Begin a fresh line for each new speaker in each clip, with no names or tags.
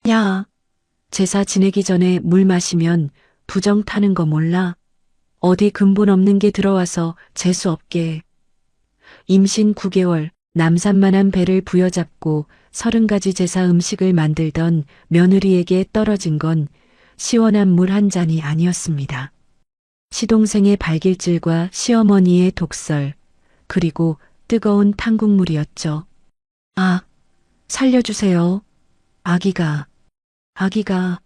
야, 제사 지내기 전에 물 마시면 부정 타는 거 몰라? 어디 근본 없는 게 들어와서 재수 없게. 임신 9개월 남산만한 배를 부여잡고 30가지 제사 음식을 만들던 며느리에게 떨어진 건 시원한 물 한 잔이 아니었습니다. 시동생의 발길질과 시어머니의 독설, 그리고 뜨거운 탕국물이었죠. 아, 살려주세요. 아기가.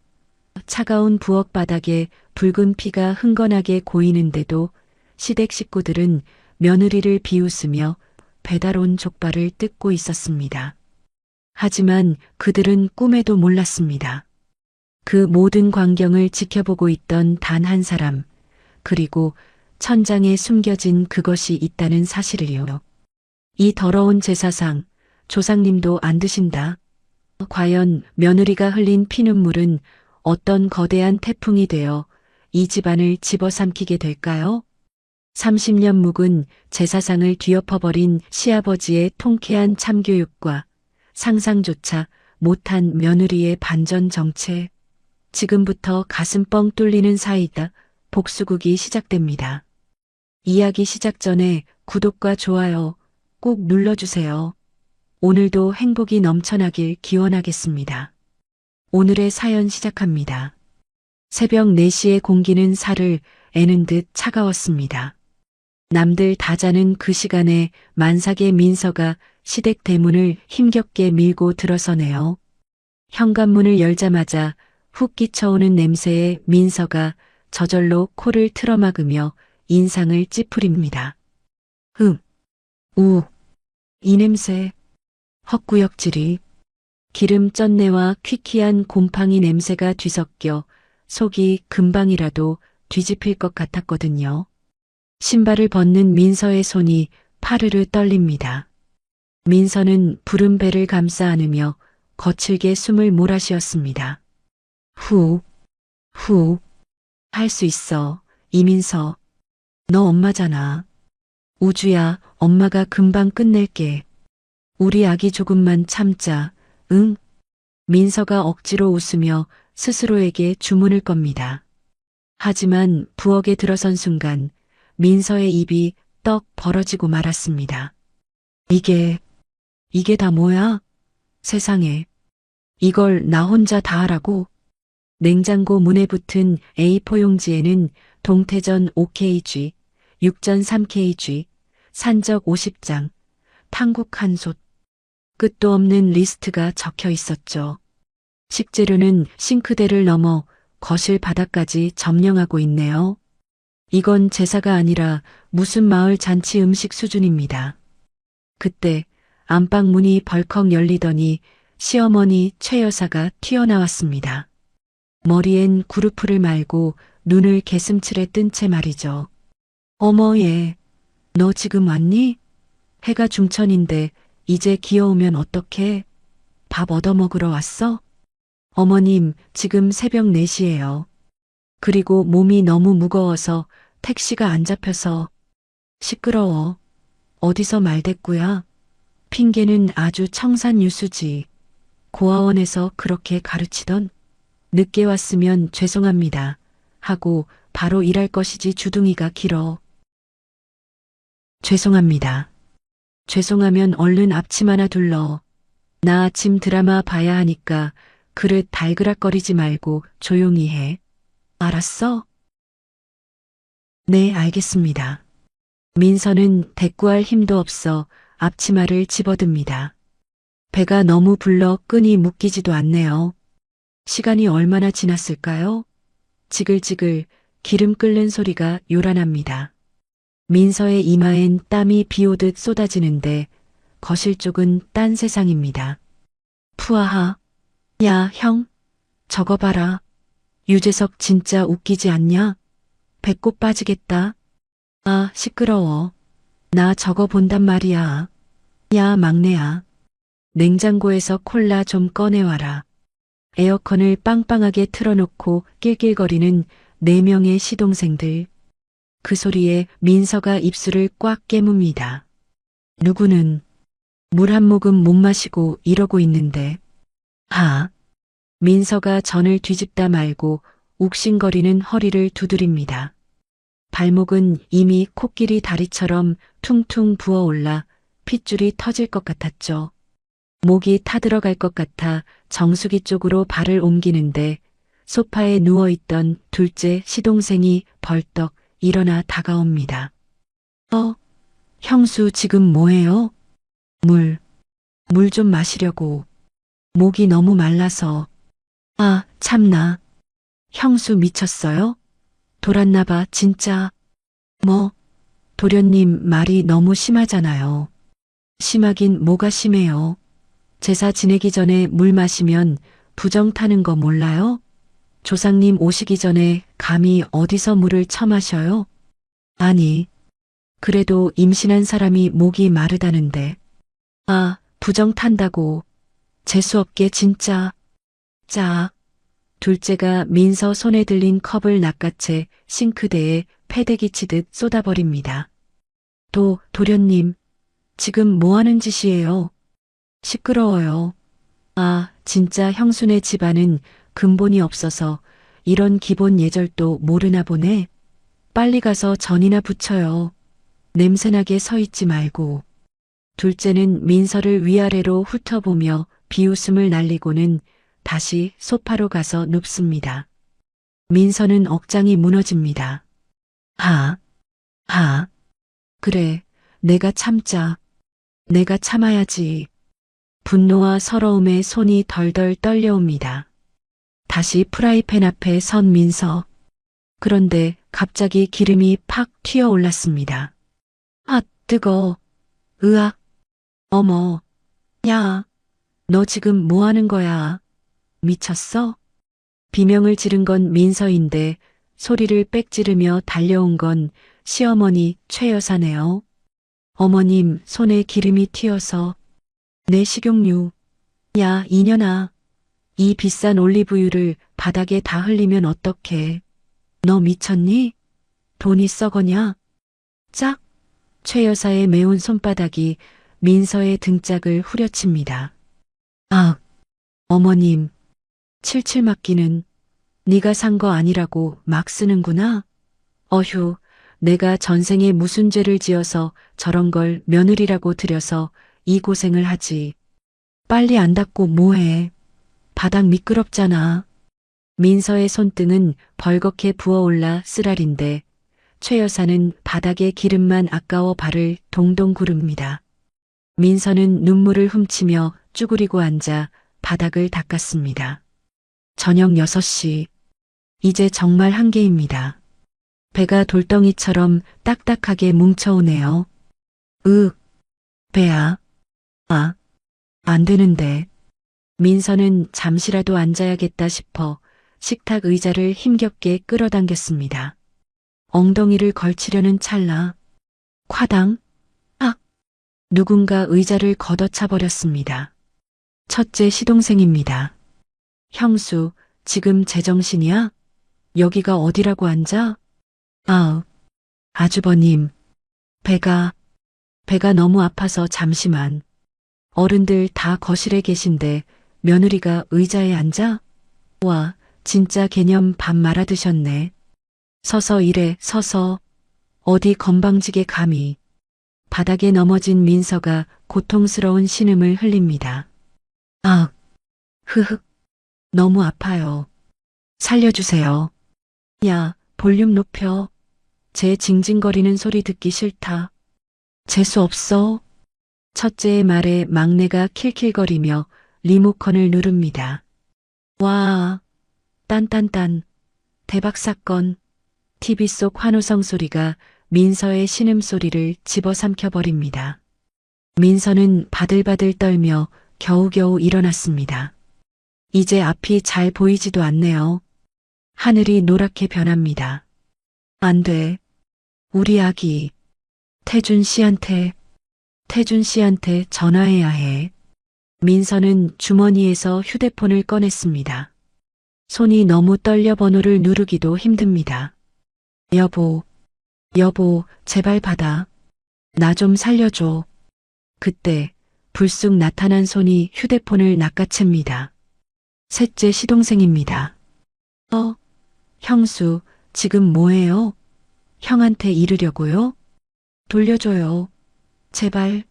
차가운 부엌 바닥에 붉은 피가 흥건하게 고이는데도 시댁 식구들은 며느리를 비웃으며 배달 온 족발을 뜯고 있었습니다. 하지만 그들은 꿈에도 몰랐습니다. 그 모든 광경을 지켜보고 있던 단 한 사람, 그리고 천장에 숨겨진 그것이 있다는 사실을요. 이 더러운 제사상, 조상님도 안 드신다. 과연 며느리가 흘린 피눈물은 어떤 거대한 태풍이 되어 이 집안을 집어삼키게 될까요? 30년 묵은 제사상을 뒤엎어버린 시아버지의 통쾌한 참교육과 상상조차 못한 며느리의 반전 정체. 지금부터 가슴 뻥 뚫리는 사이다 복수극이 시작됩니다. 이야기 시작 전에 구독과 좋아요 꼭 눌러주세요. 오늘도 행복이 넘쳐나길 기원하겠습니다. 오늘의 사연 시작합니다. 새벽 4시의 공기는 살을 애는 듯 차가웠습니다. 남들 다 자는 그 시간에 만삭의 민서가 시댁 대문을 힘겹게 밀고 들어서네요. 현관문을 열자마자 훅 끼쳐오는 냄새에 민서가 저절로 코를 틀어막으며 인상을 찌푸립니다. 이 냄새. 헛구역질이. 기름 쩐내와 퀴퀴한 곰팡이 냄새가 뒤섞여 속이 금방이라도 뒤집힐 것 같았거든요. 신발을 벗는 민서의 손이 파르르 떨립니다. 민서는 부른 배를 감싸 안으며 거칠게 숨을 몰아쉬었습니다. 할 수 있어, 이민서. 너 엄마잖아. 우주야, 엄마가 금방 끝낼게. 우리 아기 조금만 참자, 응? 민서가 억지로 웃으며 스스로에게 주문을 겁니다. 하지만 부엌에 들어선 순간 민서의 입이 떡 벌어지고 말았습니다. 이게 다 뭐야? 세상에. 이걸 나 혼자 다 하라고? 냉장고 문에 붙은 A4 용지에는 동태전 5kg, 육전 3kg, 산적 50장, 탕국 1솥, 끝도 없는 리스트가 적혀 있었죠. 식재료는 싱크대를 넘어 거실 바닥까지 점령하고 있네요. 이건 제사가 아니라 무슨 마을 잔치 음식 수준입니다. 그때 안방 문이 벌컥 열리더니 시어머니 최 여사가 튀어나왔습니다. 머리엔 구루프를 말고 눈을 개슴츠레 뜬 채 말이죠. 어머 얘, 너 지금 왔니? 해가 중천인데 이제 기어오면 어떡해? 밥 얻어먹으러 왔어? 어머님, 지금 새벽 4시예요. 그리고 몸이 너무 무거워서 택시가 안 잡혀서. 시끄러워. 어디서 말대꾸야? 핑계는 아주 청산유수지. 고아원에서 그렇게 가르치던. 늦게 왔으면 죄송합니다. 하고 바로 일할 것이지 주둥이가 길어. 죄송합니다. 죄송하면 얼른 앞침 하나 둘러. 나 아침 드라마 봐야 하니까 그릇 달그락거리지 말고 조용히 해. 알았어? 네, 알겠습니다. 민서는 대꾸할 힘도 없어 앞치마를 집어듭니다. 배가 너무 불러 끈이 묶이지도 않네요. 시간이 얼마나 지났을까요? 지글지글 기름 끓는 소리가 요란합니다. 민서의 이마엔 땀이 비오듯 쏟아지는데 거실 쪽은 딴 세상입니다. 푸아하. 야, 형. 저거 봐라. 유재석 진짜 웃기지 않냐? 배꼽 빠지겠다. 아, 시끄러워. 나 저거 본단 말이야. 야, 막내야. 냉장고에서 콜라 좀 꺼내와라. 에어컨을 빵빵하게 틀어놓고 낄낄거리는 4명의 시동생들. 그 소리에 민서가 입술을 꽉 깨뭅니다. 누구는 물 한 모금 못 마시고 이러고 있는데. 민서가 전을 뒤집다 말고 욱신거리는 허리를 두드립니다. 발목은 이미 코끼리 다리처럼 퉁퉁 부어올라 핏줄이 터질 것 같았죠. 목이 타들어갈 것 같아 정수기 쪽으로 발을 옮기는데 소파에 누워있던 둘째 시동생이 벌떡 일어나 다가옵니다. 형수 지금 뭐해요? 물 좀 마시려고. 목이 너무 말라서. 아, 참나. 형수 미쳤어요? 돌았나봐, 진짜. 뭐, 도련님 말이 너무 심하잖아요. 심하긴 뭐가 심해요. 제사 지내기 전에 물 마시면 부정 타는 거 몰라요? 조상님 오시기 전에 감히 어디서 물을 처마셔요? 아니, 그래도 임신한 사람이 목이 마르다는데. 아, 부정 탄다고. 재수없게 진짜. 자. 둘째가 민서 손에 들린 컵을 낚아채 싱크대에 패대기 치듯 쏟아버립니다. 도련님, 지금 뭐 하는 짓이에요? 시끄러워요. 아, 진짜 형수네 집안은 근본이 없어서 이런 기본 예절도 모르나 보네. 빨리 가서 전이나 붙여요. 냄새나게 서 있지 말고. 둘째는 민서를 위아래로 훑어보며 비웃음을 날리고는 다시 소파로 가서 눕습니다. 민서는 억장이 무너집니다. 그래, 내가 참자. 내가 참아야지. 분노와 서러움에 손이 덜덜 떨려옵니다. 다시 프라이팬 앞에 선 민서. 그런데 갑자기 기름이 팍 튀어올랐습니다. 아, 뜨거. 으악. 어머. 야, 너 지금 뭐 하는 거야? 미쳤어? 비명을 지른 건 민서인데 소리를 빽 지르며 달려온 건 시어머니 최 여사네요. 어머님 손에 기름이 튀어서. 내 식용유. 야, 이년아. 이 비싼 올리브유를 바닥에 다 흘리면 어떡해. 너 미쳤니? 돈이 썩었냐? 짝! 최 여사의 매운 손바닥이 민서의 등짝을 후려칩니다. 아, 어머님. 칠칠 맞기는. 네가 산 거 아니라고 막 쓰는구나. 어휴, 내가 전생에 무슨 죄를 지어서 저런 걸 며느리라고 들여서 이 고생을 하지. 빨리 안 닦고 뭐해. 바닥 미끄럽잖아. 민서의 손등은 벌겋게 부어올라 쓰라린데 최 여사는 바닥에 기름만 아까워 발을 동동 구릅니다. 민서는 눈물을 훔치며 쭈그리고 앉아 바닥을 닦았습니다. 저녁 6시. 이제 정말 한계입니다. 배가 돌덩이처럼 딱딱하게 뭉쳐오네요. 배야. 아, 안 되는데. 민서는 잠시라도 앉아야겠다 싶어 식탁 의자를 힘겹게 끌어당겼습니다. 엉덩이를 걸치려는 찰나. 콰당. 악. 누군가 의자를 걷어차 버렸습니다. 첫째 시동생입니다. 형수, 지금 제정신이야? 여기가 어디라고 앉아? 아우, 아주버님. 배가 너무 아파서 잠시만. 어른들 다 거실에 계신데 며느리가 의자에 앉아? 와, 진짜 개념 밥 말아 드셨네. 서서 이래, 서서. 어디 건방지게 감히. 바닥에 넘어진 민서가 고통스러운 신음을 흘립니다. 아, 흐흑. 너무 아파요. 살려주세요. 야, 볼륨 높여. 제 징징거리는 소리 듣기 싫다. 재수 없어. 첫째의 말에 막내가 킬킬거리며 리모컨을 누릅니다. 와, 딴딴딴. 대박 사건. TV 속 환호성 소리가 민서의 신음소리를 집어삼켜버립니다. 민서는 바들바들 떨며 겨우겨우 일어났습니다. 이제 앞이 잘 보이지도 않네요. 하늘이 노랗게 변합니다. 안 돼. 우리 아기. 태준 씨한테 전화해야 해. 민서는 주머니에서 휴대폰을 꺼냈습니다. 손이 너무 떨려 번호를 누르기도 힘듭니다. 여보, 제발 받아. 나 좀 살려줘. 그때 불쑥 나타난 손이 휴대폰을 낚아챕니다. 셋째 시동생입니다. 형수, 지금 뭐해요? 형한테 이르려고요? 돌려줘요. 제발.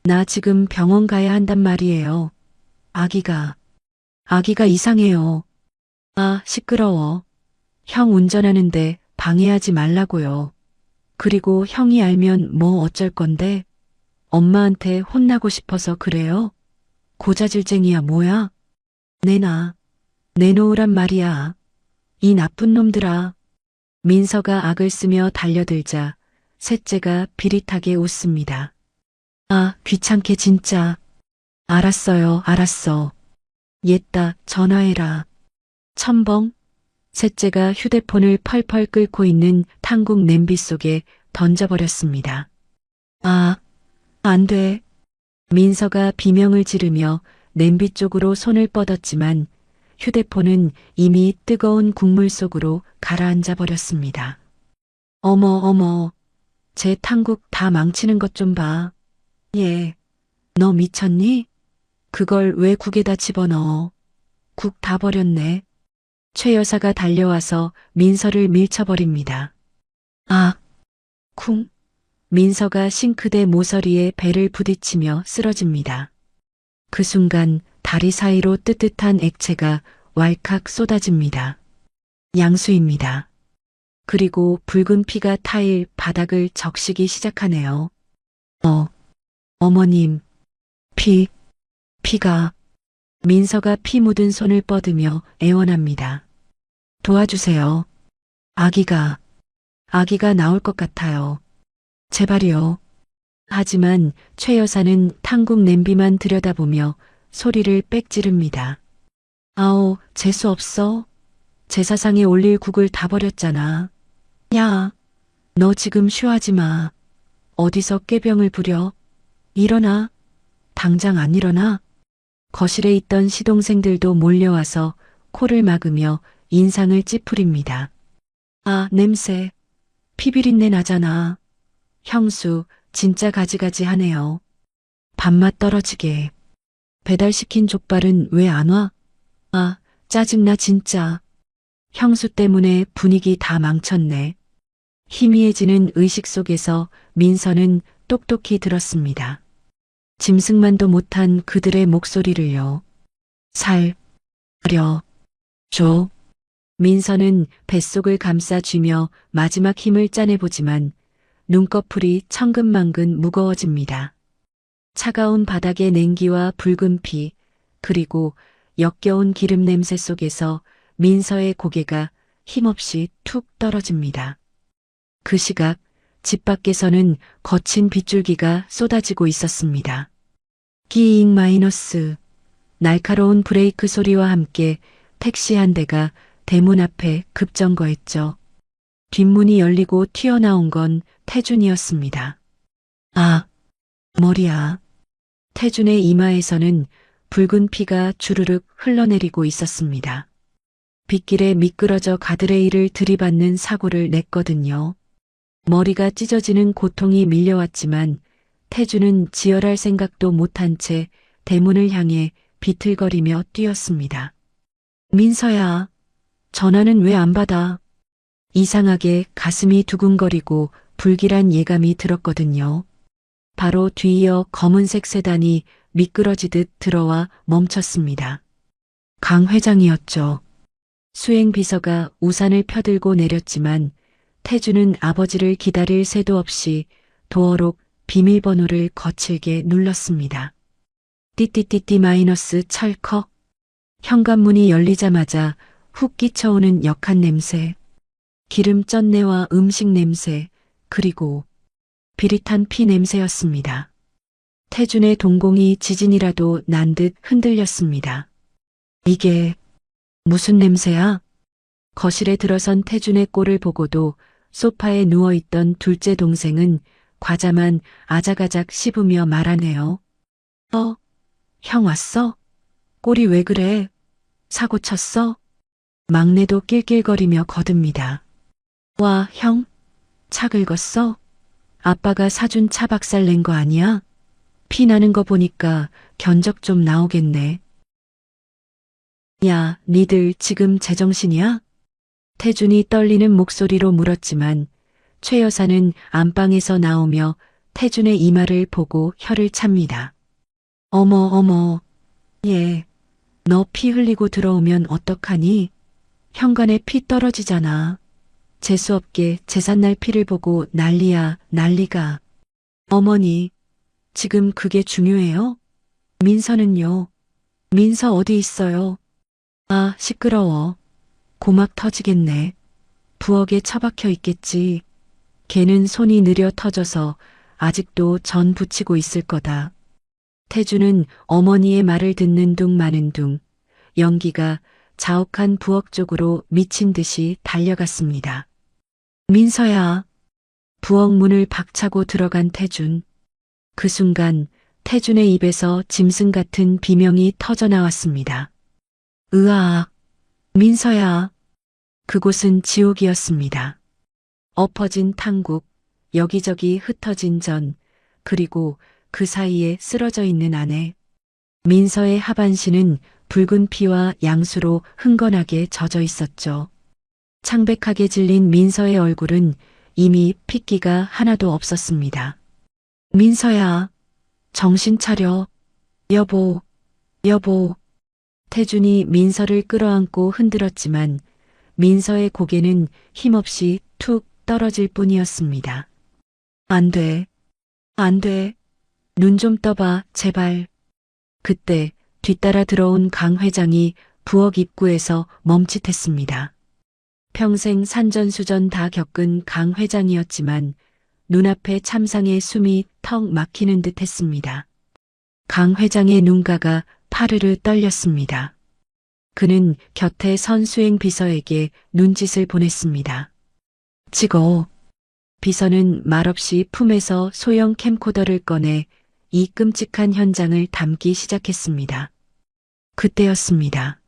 나 지금 병원 가야 한단 말이에요. 아기가 이상해요. 아, 시끄러워. 형 운전하는데 방해하지 말라고요. 그리고 형이 알면 뭐 어쩔 건데? 엄마한테 혼나고 싶어서 그래요? 고자질쟁이야 뭐야? 내놓으란 말이야. 이 나쁜 놈들아. 민서가 악을 쓰며 달려들자 셋째가 비릿하게 웃습니다. 아, 귀찮게 진짜. 알았어요, 알았어. 옛다, 전화해라. 첨벙. 셋째가 휴대폰을 펄펄 끓고 있는 탕국 냄비 속에 던져버렸습니다. 아, 안 돼. 민서가 비명을 지르며 냄비 쪽으로 손을 뻗었지만 휴대폰은 이미 뜨거운 국물 속으로 가라앉아 버렸습니다. 어머, 제 탕국 다 망치는 것 좀 봐. 얘, 너 미쳤니? 그걸 왜 국에다 집어넣어? 국 다 버렸네. 최 여사가 달려와서 민서를 밀쳐버립니다. 아, 쿵. 민서가 싱크대 모서리에 배를 부딪히며 쓰러집니다. 그 순간 다리 사이로 뜨뜻한 액체가 왈칵 쏟아집니다. 양수입니다. 그리고 붉은 피가 타일 바닥을 적시기 시작하네요. 어머님, 피가. 민서가 피 묻은 손을 뻗으며 애원합니다. 도와주세요. 아기가 나올 것 같아요. 제발이요. 하지만 최 여사는 탕국 냄비만 들여다보며 소리를 빽 지릅니다. 아오, 재수 없어. 제사상에 올릴 국을 다 버렸잖아. 야, 너 지금 쉬하지 마. 어디서 꾀병을 부려? 일어나. 당장 안 일어나? 거실에 있던 시동생들도 몰려와서 코를 막으며 인상을 찌푸립니다. 아, 냄새. 피비린내 나잖아. 형수, 진짜 가지가지 하네요. 밥맛 떨어지게. 배달시킨 족발은 왜 안 와? 아, 짜증나 진짜. 형수 때문에 분위기 다 망쳤네. 희미해지는 의식 속에서 민서는 똑똑히 들었습니다. 짐승만도 못한 그들의 목소리를요. 줘. 민서는 뱃속을 감싸쥐며 마지막 힘을 짜내보지만 눈꺼풀이 천근만근 무거워집니다. 차가운 바닥의 냉기와 붉은 피, 그리고 역겨운 기름 냄새 속에서 민서의 고개가 힘없이 툭 떨어집니다. 그 시각 집 밖에서는 거친 빗줄기가 쏟아지고 있었습니다. 끼잉 마이너스. 날카로운 브레이크 소리와 함께 택시 한 대가 대문 앞에 급정거했죠. 뒷문이 열리고 튀어나온 건 태준이었습니다. 아, 머리야. 태준의 이마에서는 붉은 피가 주르륵 흘러내리고 있었습니다. 빗길에 미끄러져 가드레일을 들이받는 사고를 냈거든요. 머리가 찢어지는 고통이 밀려왔지만 태준은 지혈할 생각도 못한 채 대문을 향해 비틀거리며 뛰었습니다. 민서야, 전화는 왜 안 받아? 이상하게 가슴이 두근거리고 불길한 예감이 들었거든요. 바로 뒤이어 검은색 세단이 미끄러지듯 들어와 멈췄습니다. 강 회장이었죠. 수행비서가 우산을 펴들고 내렸지만 태주는 아버지를 기다릴 새도 없이 도어록 비밀번호를 거칠게 눌렀습니다. 띠띠띠띠 마이너스 철컥. 현관문이 열리자마자 훅 끼쳐오는 역한 냄새, 기름 쩐내와 음식 냄새, 그리고 비릿한 피 냄새였습니다. 태준의 동공이 지진이라도 난 듯 흔들렸습니다. 이게 무슨 냄새야? 거실에 들어선 태준의 꼴을 보고도 소파에 누워있던 둘째 동생은 과자만 아작아작 씹으며 말하네요. 형 왔어? 꼴이 왜 그래? 사고 쳤어? 막내도 낄낄거리며 거듭니다. 와, 형? 차 긁었어? 아빠가 사준 차 박살 낸 거 아니야? 피 나는 거 보니까 견적 좀 나오겠네. 야, 니들 지금 제정신이야? 태준이 떨리는 목소리로 물었지만 최 여사는 안방에서 나오며 태준의 이마를 보고 혀를 찹니다. 어머, 어머, 얘, 너 피 흘리고 들어오면 어떡하니? 현관에 피 떨어지잖아. 재수없게 제삿날 피를 보고 난리야, 난리가. 어머니, 지금 그게 중요해요? 민서는요? 민서 어디 있어요? 아, 시끄러워. 고막 터지겠네. 부엌에 처박혀 있겠지. 걔는 손이 느려 터져서 아직도 전 붙이고 있을 거다. 태주는 어머니의 말을 듣는 둥 마는 둥 연기가 자욱한 부엌 쪽으로 미친 듯이 달려갔습니다. 민서야. 부엌 문을 박차고 들어간 태준. 그 순간 태준의 입에서 짐승 같은 비명이 터져 나왔습니다. 으아, 민서야. 그곳은 지옥이었습니다. 엎어진 탕국, 여기저기 흩어진 전, 그리고 그 사이에 쓰러져 있는 아내. 민서의 하반신은 붉은 피와 양수로 흥건하게 젖어 있었죠. 창백하게 질린 민서의 얼굴은 이미 핏기가 하나도 없었습니다. 민서야, 정신 차려. 여보, 여보. 태준이 민서를 끌어안고 흔들었지만 민서의 고개는 힘없이 툭 떨어질 뿐이었습니다. 안 돼. 안 돼. 눈 좀 떠봐, 제발. 그때 뒤따라 들어온 강 회장이 부엌 입구에서 멈칫했습니다. 평생 산전수전 다 겪은 강 회장이었지만 눈앞에 참상의 숨이 턱 막히는 듯 했습니다. 강 회장의 눈가가 파르르 떨렸습니다. 그는 곁에 선 수행 비서에게 눈짓을 보냈습니다. 찍어. 비서는 말없이 품에서 소형 캠코더를 꺼내 이 끔찍한 현장을 담기 시작했습니다. 그때였습니다.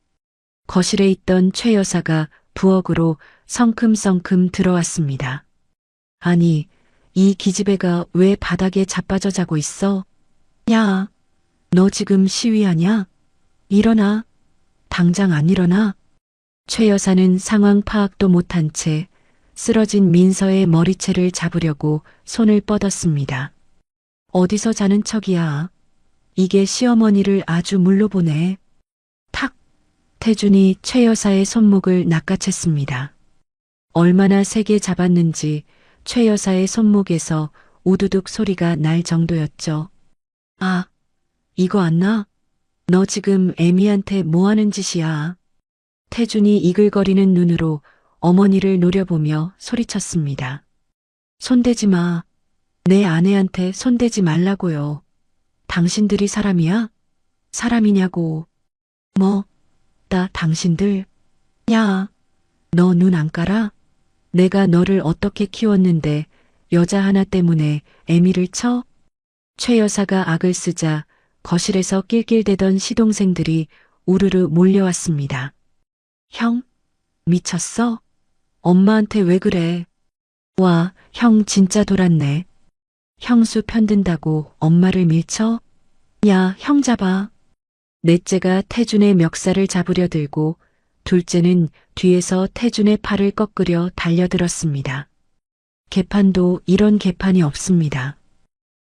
거실에 있던 최 여사가 부엌으로 성큼성큼 들어왔습니다. 아니, 이 기집애가 왜 바닥에 자빠져 자고 있어? 야, 너 지금 시위하냐? 일어나. 당장 안 일어나? 최 여사는 상황 파악도 못한 채 쓰러진 민서의 머리채를 잡으려고 손을 뻗었습니다. 어디서 자는 척이야. 이게 시어머니를 아주 물러보네. 탁! 태준이 최 여사의 손목을 낚아챘습니다. 얼마나 세게 잡았는지 최 여사의 손목에서 우두둑 소리가 날 정도였죠. 아, 이거 안 나? 너 지금 애미한테 뭐 하는 짓이야? 태준이 이글거리는 눈으로 어머니를 노려보며 소리쳤습니다. 손대지 마. 내 아내한테 손대지 말라고요. 당신들이 사람이야? 사람이냐고. 뭐, 당신들. 야, 너 눈 안 깔아? 내가 너를 어떻게 키웠는데 여자 하나 때문에 애미를 쳐? 최 여사가 악을 쓰자 거실에서 낄낄대던 시동생들이 우르르 몰려왔습니다. 형? 미쳤어? 엄마한테 왜 그래? 와, 형 진짜 돌았네. 형수 편든다고 엄마를 밀쳐? 야, 형 잡아. 넷째가 태준의 멱살을 잡으려 들고 둘째는 뒤에서 태준의 팔을 꺾으려 달려들었습니다. 개판도 이런 개판이 없습니다.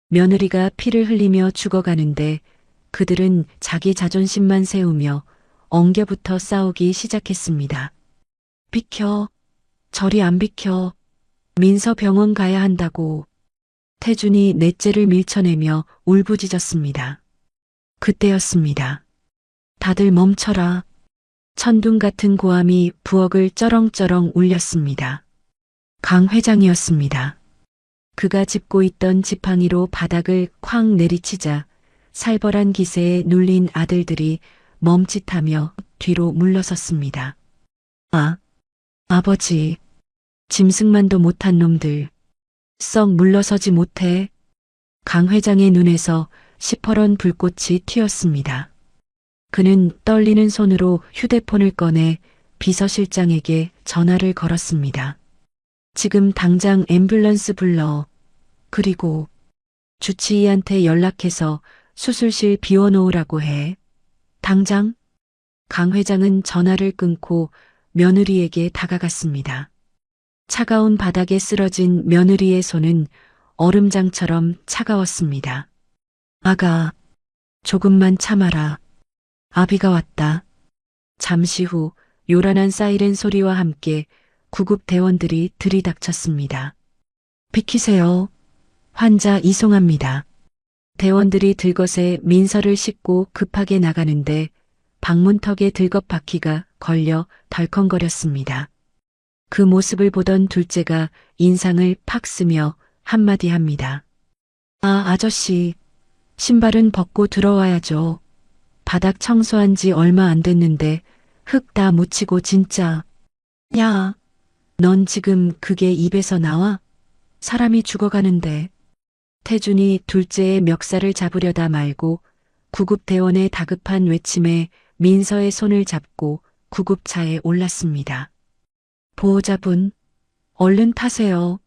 며느리가 피를 흘리며 죽어가는데 그들은 자기 자존심만 세우며 엉겨붙어 싸우기 시작했습니다. 비켜. 저리 안 비켜. 민서 병원 가야 한다고. 태준이 넷째를 밀쳐내며 울부짖었습니다. 그때였습니다. 다들 멈춰라. 천둥 같은 고함이 부엌을 쩌렁쩌렁 울렸습니다. 강 회장이었습니다. 그가 짚고 있던 지팡이로 바닥을 쾅 내리치자 살벌한 기세에 눌린 아들들이 멈칫하며 뒤로 물러섰습니다. 아, 아버지, 짐승만도 못한 놈들. 썩 물러서지 못해. 강 회장의 눈에서 시퍼런 불꽃이 튀었습니다. 그는 떨리는 손으로 휴대폰을 꺼내 비서실장에게 전화를 걸었습니다. 지금 당장 앰뷸런스 불러. 그리고 주치의한테 연락해서 수술실 비워놓으라고 해. 당장? 강 회장은 전화를 끊고 며느리에게 다가갔습니다. 차가운 바닥에 쓰러진 며느리의 손은 얼음장처럼 차가웠습니다. 아가, 조금만 참아라. 아비가 왔다. 잠시 후 요란한 사이렌 소리와 함께 구급 대원들이 들이닥쳤습니다. 비키세요. 환자 이송합니다. 대원들이 들것에 민서를 싣고 급하게 나가는데 방문턱에 들것 바퀴가 걸려 덜컹거렸습니다. 그 모습을 보던 둘째가 인상을 팍 쓰며 한마디 합니다. 아, 아저씨, 신발은 벗고 들어와야죠. 바닥 청소한 지 얼마 안 됐는데 흙 다 묻히고 진짜. 야, 넌 지금 그게 입에서 나와? 사람이 죽어가는데. 태준이 둘째의 멱살을 잡으려다 말고 구급대원의 다급한 외침에 민서의 손을 잡고 구급차에 올랐습니다. 보호자분, 얼른 타세요.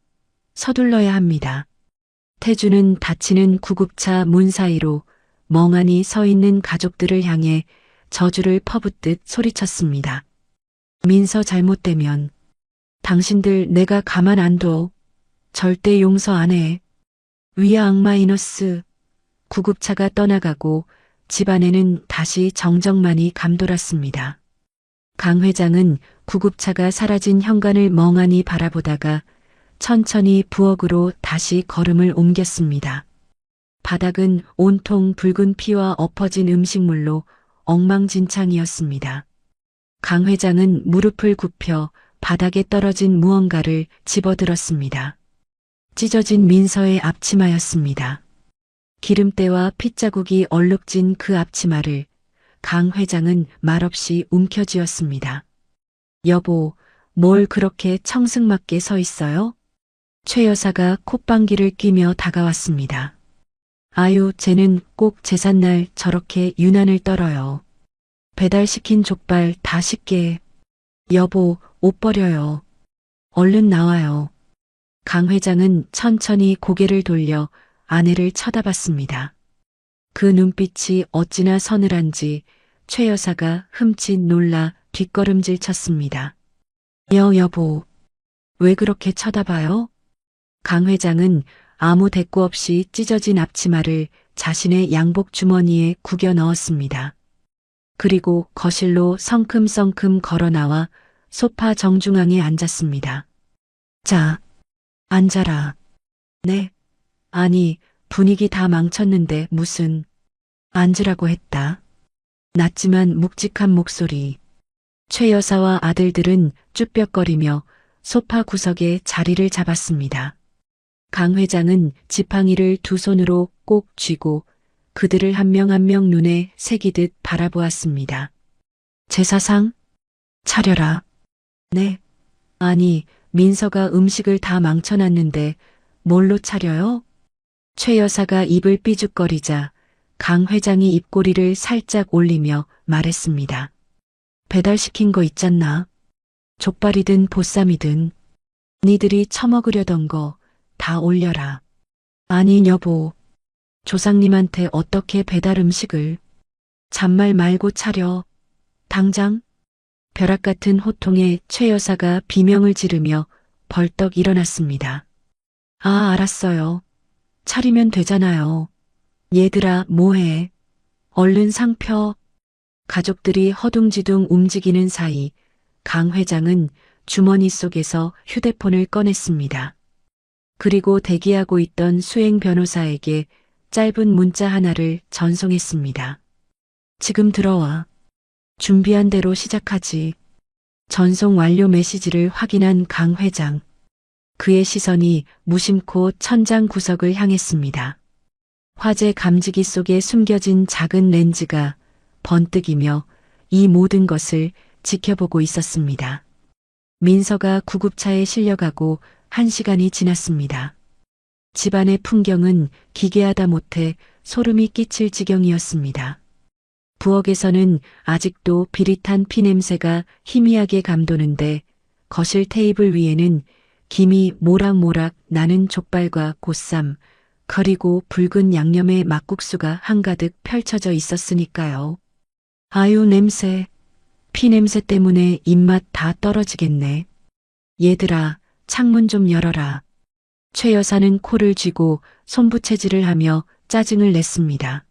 서둘러야 합니다. 태준은 닫히는 구급차 문 사이로 멍하니 서 있는 가족들을 향해 저주를 퍼붓듯 소리쳤습니다. 민서 잘못되면 당신들 내가 가만 안 둬. 절대 용서 안 해. 위아 악마이너스. 구급차가 떠나가고 집안에는 다시 정적만이 감돌았습니다. 강 회장은 구급차가 사라진 현관을 멍하니 바라보다가 천천히 부엌으로 다시 걸음을 옮겼습니다. 바닥은 온통 붉은 피와 엎어진 음식물로 엉망진창이었습니다. 강 회장은 무릎을 굽혀 바닥에 떨어진 무언가를 집어들었습니다. 찢어진 민서의 앞치마였습니다. 기름때와 핏자국이 얼룩진 그 앞치마를 강 회장은 말없이 움켜쥐었습니다. 여보, 뭘 그렇게 청승맞게 서 있어요? 최 여사가 콧방귀를 뀌며 다가왔습니다. 아유, 쟤는 꼭 제삿날 저렇게 유난을 떨어요. 배달시킨 족발 다 식게. 여보, 옷 버려요. 얼른 나와요. 강 회장은 천천히 고개를 돌려 아내를 쳐다봤습니다. 그 눈빛이 어찌나 서늘한지 최 여사가 흠칫 놀라 뒷걸음질 쳤습니다. 여보, 왜 그렇게 쳐다봐요? 강 회장은 아무 대꾸 없이 찢어진 앞치마를 자신의 양복 주머니에 구겨 넣었습니다. 그리고 거실로 성큼성큼 걸어 나와 소파 정중앙에 앉았습니다. 자, 앉아라. 네. 아니, 분위기 다 망쳤는데 무슨. 앉으라고 했다. 낮지만 묵직한 목소리. 최 여사와 아들들은 쭈뼛거리며 소파 구석에 자리를 잡았습니다. 강 회장은 지팡이를 두 손으로 꼭 쥐고 그들을 한 명 한 명 눈에 새기듯 바라보았습니다. 제사상? 차려라. 네. 아니, 민서가 음식을 다 망쳐놨는데 뭘로 차려요? 최 여사가 입을 삐죽거리자 강 회장이 입꼬리를 살짝 올리며 말했습니다. 배달시킨 거 있잖나. 족발이든 보쌈이든 니들이 처먹으려던 거 다 올려라. 아니 여보, 조상님한테 어떻게 배달 음식을. 잔말 말고 차려. 당장. 벼락 같은 호통에 최 여사가 비명을 지르며 벌떡 일어났습니다. 아, 알았어요. 차리면 되잖아요. 얘들아, 뭐해. 얼른 상 펴. 가족들이 허둥지둥 움직이는 사이 강 회장은 주머니 속에서 휴대폰을 꺼냈습니다. 그리고 대기하고 있던 수행 변호사에게 짧은 문자 하나를 전송했습니다. 지금 들어와. 준비한 대로 시작하지. 전송 완료 메시지를 확인한 강 회장. 그의 시선이 무심코 천장 구석을 향했습니다. 화재 감지기 속에 숨겨진 작은 렌즈가 번뜩이며 이 모든 것을 지켜보고 있었습니다. 민서가 구급차에 실려가고 1시간이 지났습니다. 집안의 풍경은 기괴하다 못해 소름이 끼칠 지경이었습니다. 부엌에서는 아직도 비릿한 피냄새가 희미하게 감도는데 거실 테이블 위에는 김이 모락모락 나는 족발과 보쌈, 그리고 붉은 양념의 막국수가 한가득 펼쳐져 있었으니까요. 아유, 냄새. 피 냄새 때문에 입맛 다 떨어지겠네. 얘들아, 창문 좀 열어라. 최 여사는 코를 쥐고 손부채질을 하며 짜증을 냈습니다.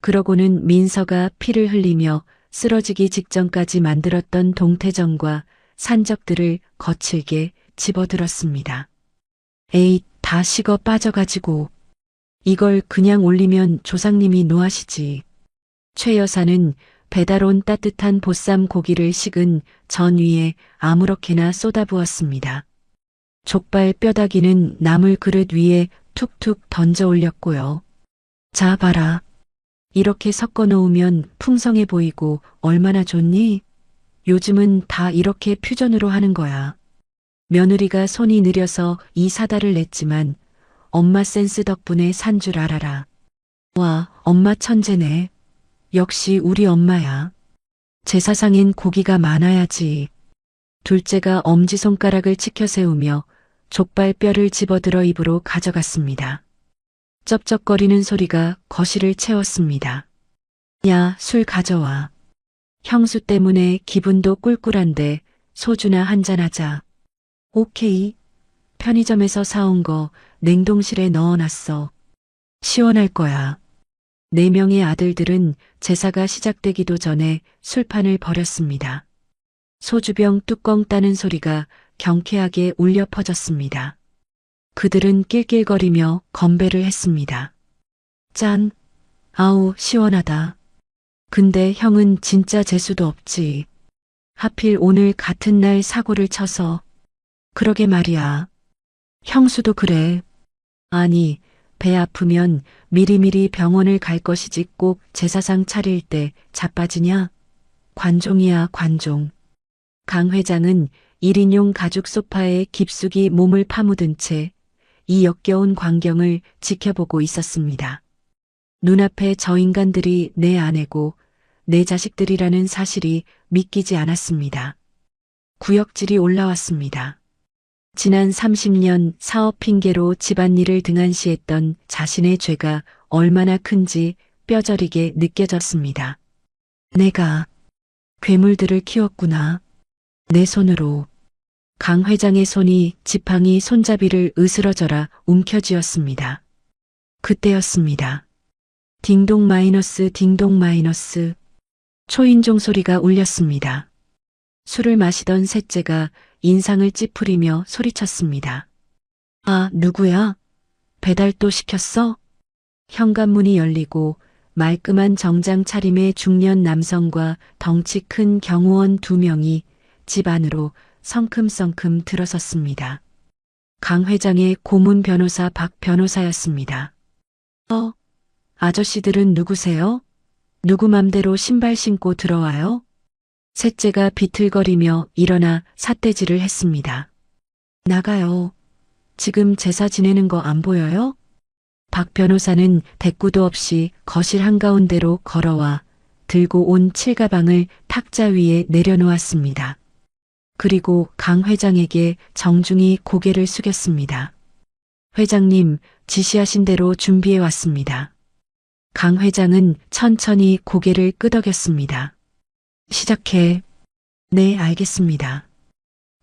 그러고는 민서가 피를 흘리며 쓰러지기 직전까지 만들었던 동태전과 산적들을 거칠게 집어들었습니다. 에이, 다 식어 빠져가지고. 이걸 그냥 올리면 조상님이 노하시지. 최 여사는 배달 온 따뜻한 보쌈 고기를 식은 전 위에 아무렇게나 쏟아부었습니다. 족발 뼈다귀는 나물 그릇 위에 툭툭 던져 올렸고요. 자 봐라. 이렇게 섞어 놓으면 풍성해 보이고 얼마나 좋니? 요즘은 다 이렇게 퓨전으로 하는 거야. 며느리가 손이 느려서 이 사달을 냈지만 엄마 센스 덕분에 산 줄 알아라. 와, 엄마 천재네. 역시 우리 엄마야. 제사상엔 고기가 많아야지. 둘째가 엄지손가락을 치켜 세우며 족발 뼈를 집어들어 입으로 가져갔습니다. 쩝쩝거리는 소리가 거실을 채웠습니다. 야, 술 가져와. 형수 때문에 기분도 꿀꿀한데 소주나 한잔하자. 오케이. 편의점에서 사온 거 냉동실에 넣어놨어. 시원할 거야. 4명의 아들들은 제사가 시작되기도 전에 술판을 벌였습니다. 소주병 뚜껑 따는 소리가 경쾌하게 울려 퍼졌습니다. 그들은 낄낄거리며 건배를 했습니다. 짠. 아우, 시원하다. 근데 형은 진짜 재수도 없지. 하필 오늘 같은 날 사고를 쳐서. 그러게 말이야. 형수도 그래. 아니, 배 아프면 미리미리 병원을 갈 것이지 꼭 제사상 차릴 때 자빠지냐? 관종이야, 관종. 강 회장은 1인용 가죽 소파에 깊숙이 몸을 파묻은 채 이 역겨운 광경을 지켜보고 있었습니다. 눈앞에 저 인간들이 내 아내고 내 자식들이라는 사실이 믿기지 않았습니다. 구역질이 올라왔습니다. 지난 30년 사업 핑계로 집안일을 등한시했던 자신의 죄가 얼마나 큰지 뼈저리게 느껴졌습니다. 내가 괴물들을 키웠구나. 내 손으로. 강 회장의 손이 지팡이 손잡이를 으스러져라 움켜쥐었습니다. 그때였습니다. 딩동 마이너스 딩동 마이너스. 초인종 소리가 울렸습니다. 술을 마시던 셋째가 인상을 찌푸리며 소리쳤습니다. 아, 누구야? 배달 또 시켰어? 현관문이 열리고 말끔한 정장 차림의 중년 남성과 덩치 큰 경호원 2명이 집 안으로 성큼성큼 들어섰습니다. 강 회장의 고문 변호사 박 변호사였습니다. 아저씨들은 누구세요? 누구 맘대로 신발 신고 들어와요? 셋째가 비틀거리며 일어나 삿대질을 했습니다. 나가요. 지금 제사 지내는 거 안 보여요? 박 변호사는 대꾸도 없이 거실 한가운데로 걸어와 들고 온 칠가방을 탁자 위에 내려놓았습니다. 그리고 강 회장에게 정중히 고개를 숙였습니다. 회장님, 지시하신 대로 준비해 왔습니다. 강 회장은 천천히 고개를 끄덕였습니다. 시작해. 네, 알겠습니다.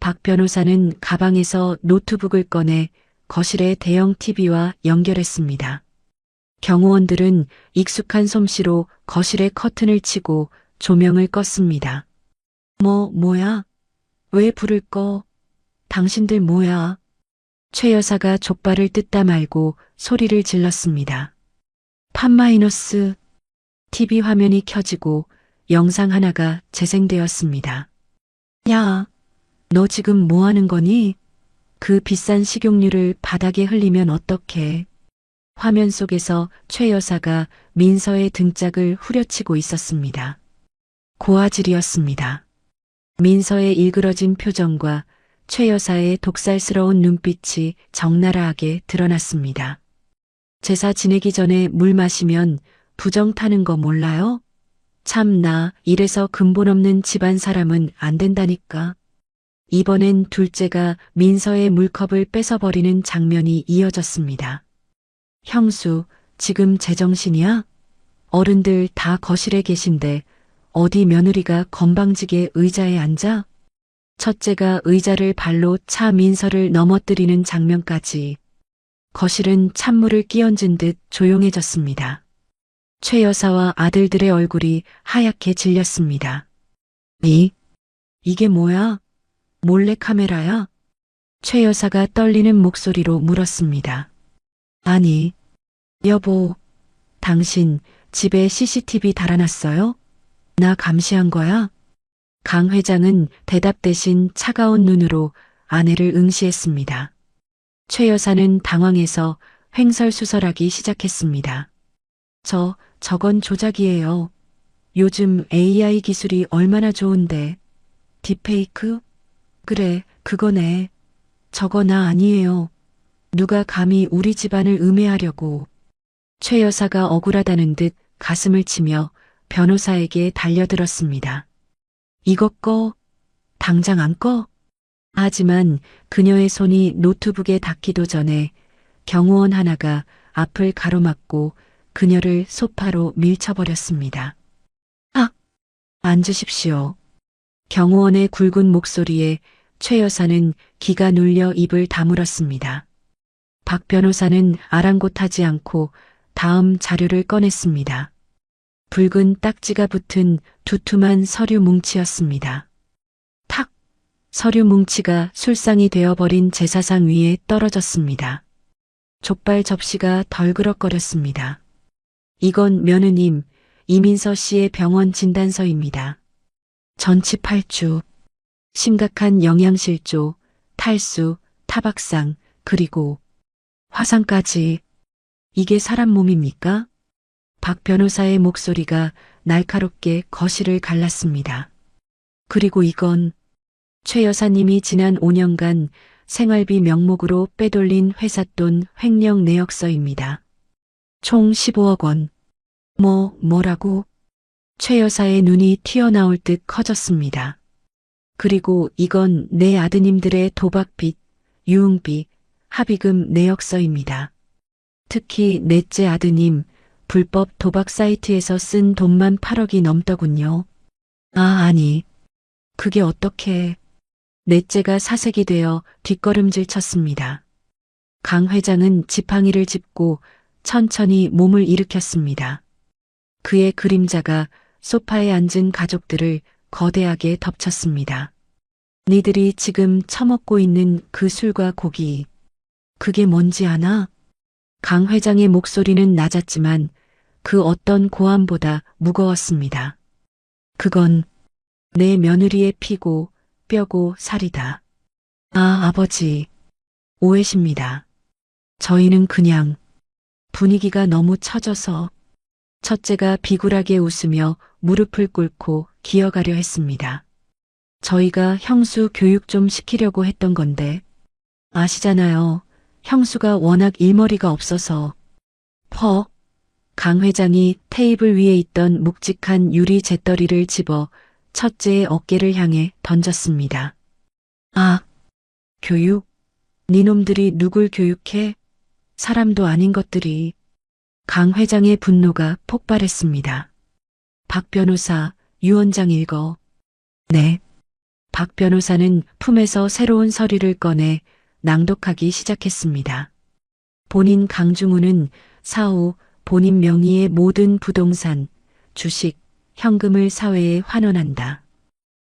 박 변호사는 가방에서 노트북을 꺼내 거실의 대형 TV와 연결했습니다. 경호원들은 익숙한 솜씨로 거실의 커튼을 치고 조명을 껐습니다. 뭐야? 왜 불을 꺼? 당신들 뭐야? 최 여사가 족발을 뜯다 말고 소리를 질렀습니다. 판-, TV 화면이 켜지고 영상 하나가 재생되었습니다. 야, 너 지금 뭐 하는 거니? 그 비싼 식용유를 바닥에 흘리면 어떡해? 화면 속에서 최 여사가 민서의 등짝을 후려치고 있었습니다. 고화질이었습니다. 민서의 일그러진 표정과 최 여사의 독살스러운 눈빛이 적나라하게 드러났습니다. 제사 지내기 전에 물 마시면 부정 타는 거 몰라요? 참나, 이래서 근본 없는 집안 사람은 안 된다니까. 이번엔 둘째가 민서의 물컵을 뺏어버리는 장면이 이어졌습니다. 형수, 지금 제정신이야? 어른들 다 거실에 계신데 어디 며느리가 건방지게 의자에 앉아? 첫째가 의자를 발로 차 민서를 넘어뜨리는 장면까지 거실은 찬물을 끼얹은 듯 조용해졌습니다. 최 여사와 아들들의 얼굴이 하얗게 질렸습니다. 이게 뭐야? 몰래 카메라야? 최 여사가 떨리는 목소리로 물었습니다. 아니, 여보, 당신 집에 CCTV 달아놨어요? 나 감시한 거야? 강 회장은 대답 대신 차가운 눈으로 아내를 응시했습니다. 최 여사는 당황해서 횡설수설하기 시작했습니다. 저건 조작이에요. 요즘 AI 기술이 얼마나 좋은데. 딥페이크? 그래, 그거네. 저거 나 아니에요. 누가 감히 우리 집안을 음해하려고. 최 여사가 억울하다는 듯 가슴을 치며 변호사에게 달려들었습니다. 이거 꺼. 당장 안 꺼? 하지만 그녀의 손이 노트북에 닿기도 전에 경호원 하나가 앞을 가로막고 그녀를 소파로 밀쳐버렸습니다. 앉으십시오. 경호원의 굵은 목소리에 최 여사는 기가 눌려 입을 다물었습니다. 박 변호사는 아랑곳하지 않고 다음 자료를 꺼냈습니다. 붉은 딱지가 붙은 두툼한 서류 뭉치였습니다. 탁! 서류 뭉치가 술상이 되어버린 제사상 위에 떨어졌습니다. 족발 접시가 덜그럭거렸습니다. 이건 며느님 이민서 씨의 병원 진단서입니다. 전치 8주, 심각한 영양실조, 탈수, 타박상, 그리고 화상까지. 이게 사람 몸입니까? 박 변호사의 목소리가 날카롭게 거실을 갈랐습니다. 그리고 이건 최 여사님이 지난 5년간 생활비 명목으로 빼돌린 회삿돈 횡령 내역서입니다. 총 15억 원. 뭐라고? 최 여사의 눈이 튀어나올 듯 커졌습니다. 그리고 이건 내 아드님들의 도박빚, 유흥비, 합의금 내역서입니다. 특히 넷째 아드님 불법 도박 사이트에서 쓴 돈만 8억이 넘더군요. 아니. 그게 어떻게. 넷째가 사색이 되어 뒷걸음질 쳤습니다. 강 회장은 지팡이를 짚고 천천히 몸을 일으켰습니다. 그의 그림자가 소파에 앉은 가족들을 거대하게 덮쳤습니다. 니들이 지금 처먹고 있는 그 술과 고기, 그게 뭔지 아나? 강 회장의 목소리는 낮았지만 그 어떤 고함보다 무거웠습니다. 그건 내 며느리의 피고 뼈고 살이다. 아버지, 오해십니다. 저희는 그냥 분위기가 너무 처져서. 첫째가 비굴하게 웃으며 무릎을 꿇고 기어가려 했습니다. 저희가 형수 교육 좀 시키려고 했던 건데. 아시잖아요. 형수가 워낙 일머리가 없어서. 강 회장이 테이블 위에 있던 묵직한 유리 재떨이를 집어 첫째의 어깨를 향해 던졌습니다. 교육? 니놈들이 누굴 교육해? 사람도 아닌 것들이. 강 회장의 분노가 폭발했습니다. 박 변호사, 유 원장 읽어. 네. 박 변호사는 품에서 새로운 서류를 꺼내 낭독하기 시작했습니다. 본인 강중우는 사후 본인 명의의 모든 부동산, 주식, 현금을 사회에 환원한다.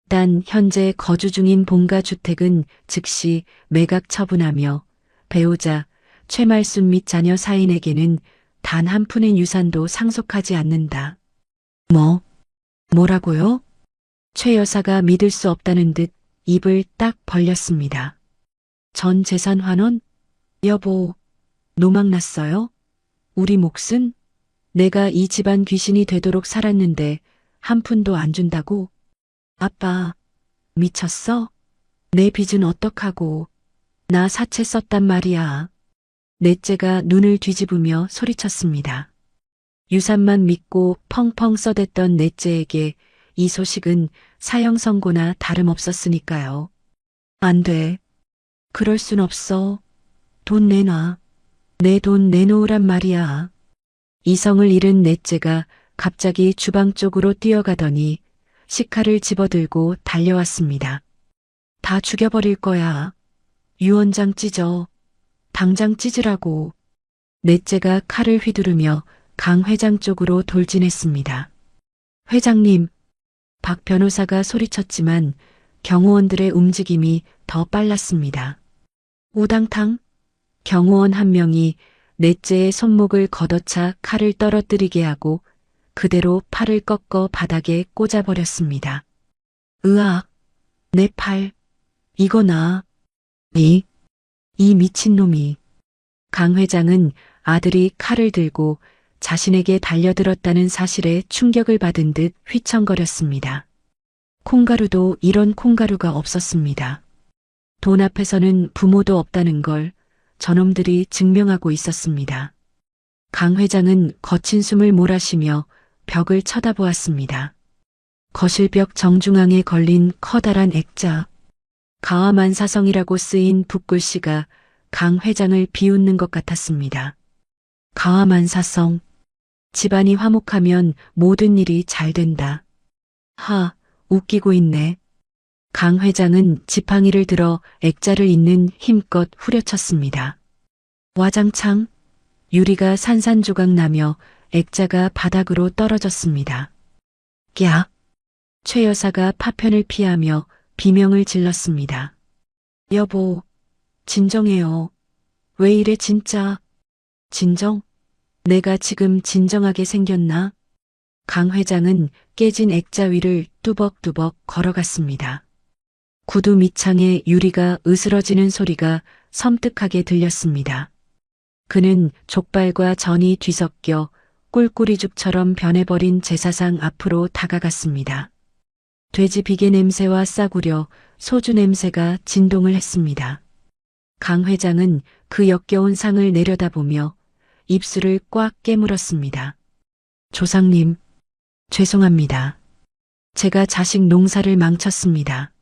단 현재 거주 중인 본가 주택은 즉시 매각 처분하며 배우자 최말순 및 자녀 사인에게는 단 한 푼의 유산도 상속하지 않는다. 뭐라고요? 최 여사가 믿을 수 없다는 듯 입을 딱 벌렸습니다. 전 재산 환원? 여보, 노망 났어요? 우리 몫은? 내가 이 집안 귀신이 되도록 살았는데 한 푼도 안 준다고? 아빠, 미쳤어? 내 빚은 어떡하고. 나 사채 썼단 말이야. 넷째가 눈을 뒤집으며 소리쳤습니다. 유산만 믿고 펑펑 써댔던 넷째에게 이 소식은 사형 선고나 다름없었으니까요. 안 돼. 그럴 순 없어. 돈 내놔. 내 돈 내놓으란 말이야. 이성을 잃은 넷째가 갑자기 주방 쪽으로 뛰어가더니 식칼을 집어들고 달려왔습니다. 다 죽여버릴 거야. 유언장 찢어. 당장 찢으라고. 넷째가 칼을 휘두르며 강 회장 쪽으로 돌진했습니다. 회장님, 박 변호사가 소리쳤지만 경호원들의 움직임이 더 빨랐습니다. 우당탕 경호원 한 명이 넷째의 손목을 걷어차 칼을 떨어뜨리게 하고 그대로 팔을 꺾어 바닥에 꽂아버렸습니다. 으악, 내 팔, 이거 나. 이 미친놈이. 강 회장은 아들이 칼을 들고 자신에게 달려들었다는 사실에 충격을 받은 듯 휘청거렸습니다. 콩가루도 이런 콩가루가 없었습니다. 돈 앞에서는 부모도 없다는 걸 저놈들이 증명하고 있었습니다. 강 회장은 거친 숨을 몰아쉬며 벽을 쳐다보았습니다. 거실벽 정중앙에 걸린 커다란 액자. 가와만사성이라고 쓰인 붓글씨가 강 회장을 비웃는 것 같았습니다. 가와만사성. 집안이 화목하면 모든 일이 잘 된다. 하, 웃기고 있네. 강 회장은 지팡이를 들어 액자를 잇는 힘껏 후려쳤습니다. 와장창. 유리가 산산조각 나며 액자가 바닥으로 떨어졌습니다. 야! 최 여사가 파편을 피하며 비명을 질렀습니다. 여보, 진정해요. 왜 이래 진짜. 진정? 내가 지금 진정하게 생겼나? 강 회장은 깨진 액자 위를 뚜벅뚜벅 걸어갔습니다. 구두 밑창에 유리가 으스러지는 소리가 섬뜩하게 들렸습니다. 그는 족발과 전이 뒤섞여 꿀꿀이죽처럼 변해버린 제사상 앞으로 다가갔습니다. 돼지 비계 냄새와 싸구려 소주 냄새가 진동을 했습니다. 강 회장은 그 역겨운 상을 내려다보며 입술을 꽉 깨물었습니다. 조상님, 죄송합니다. 제가 자식 농사를 망쳤습니다.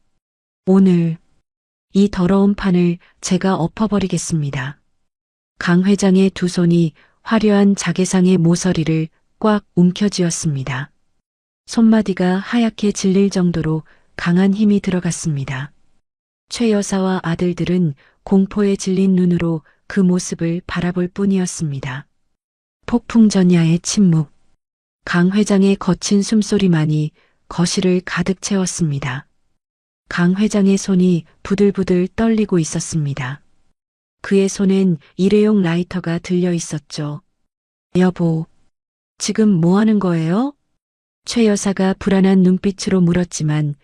오늘 이 더러운 판을 제가 엎어버리겠습니다. 강 회장의 두 손이 화려한 자개상의 모서리를 꽉 움켜쥐었습니다. 손마디가 하얗게 질릴 정도로 강한 힘이 들어갔습니다. 최 여사와 아들들은 공포에 질린 눈으로 그 모습을 바라볼 뿐이었습니다. 폭풍전야의 침묵. 강 회장의 거친 숨소리만이 거실을 가득 채웠습니다. 강 회장의 손이 부들부들 떨리고 있었습니다. 그의 손엔 일회용 라이터가 들려 있었죠. 여보, 지금 뭐 하는 거예요? 최 여사가 불안한 눈빛으로 물었지만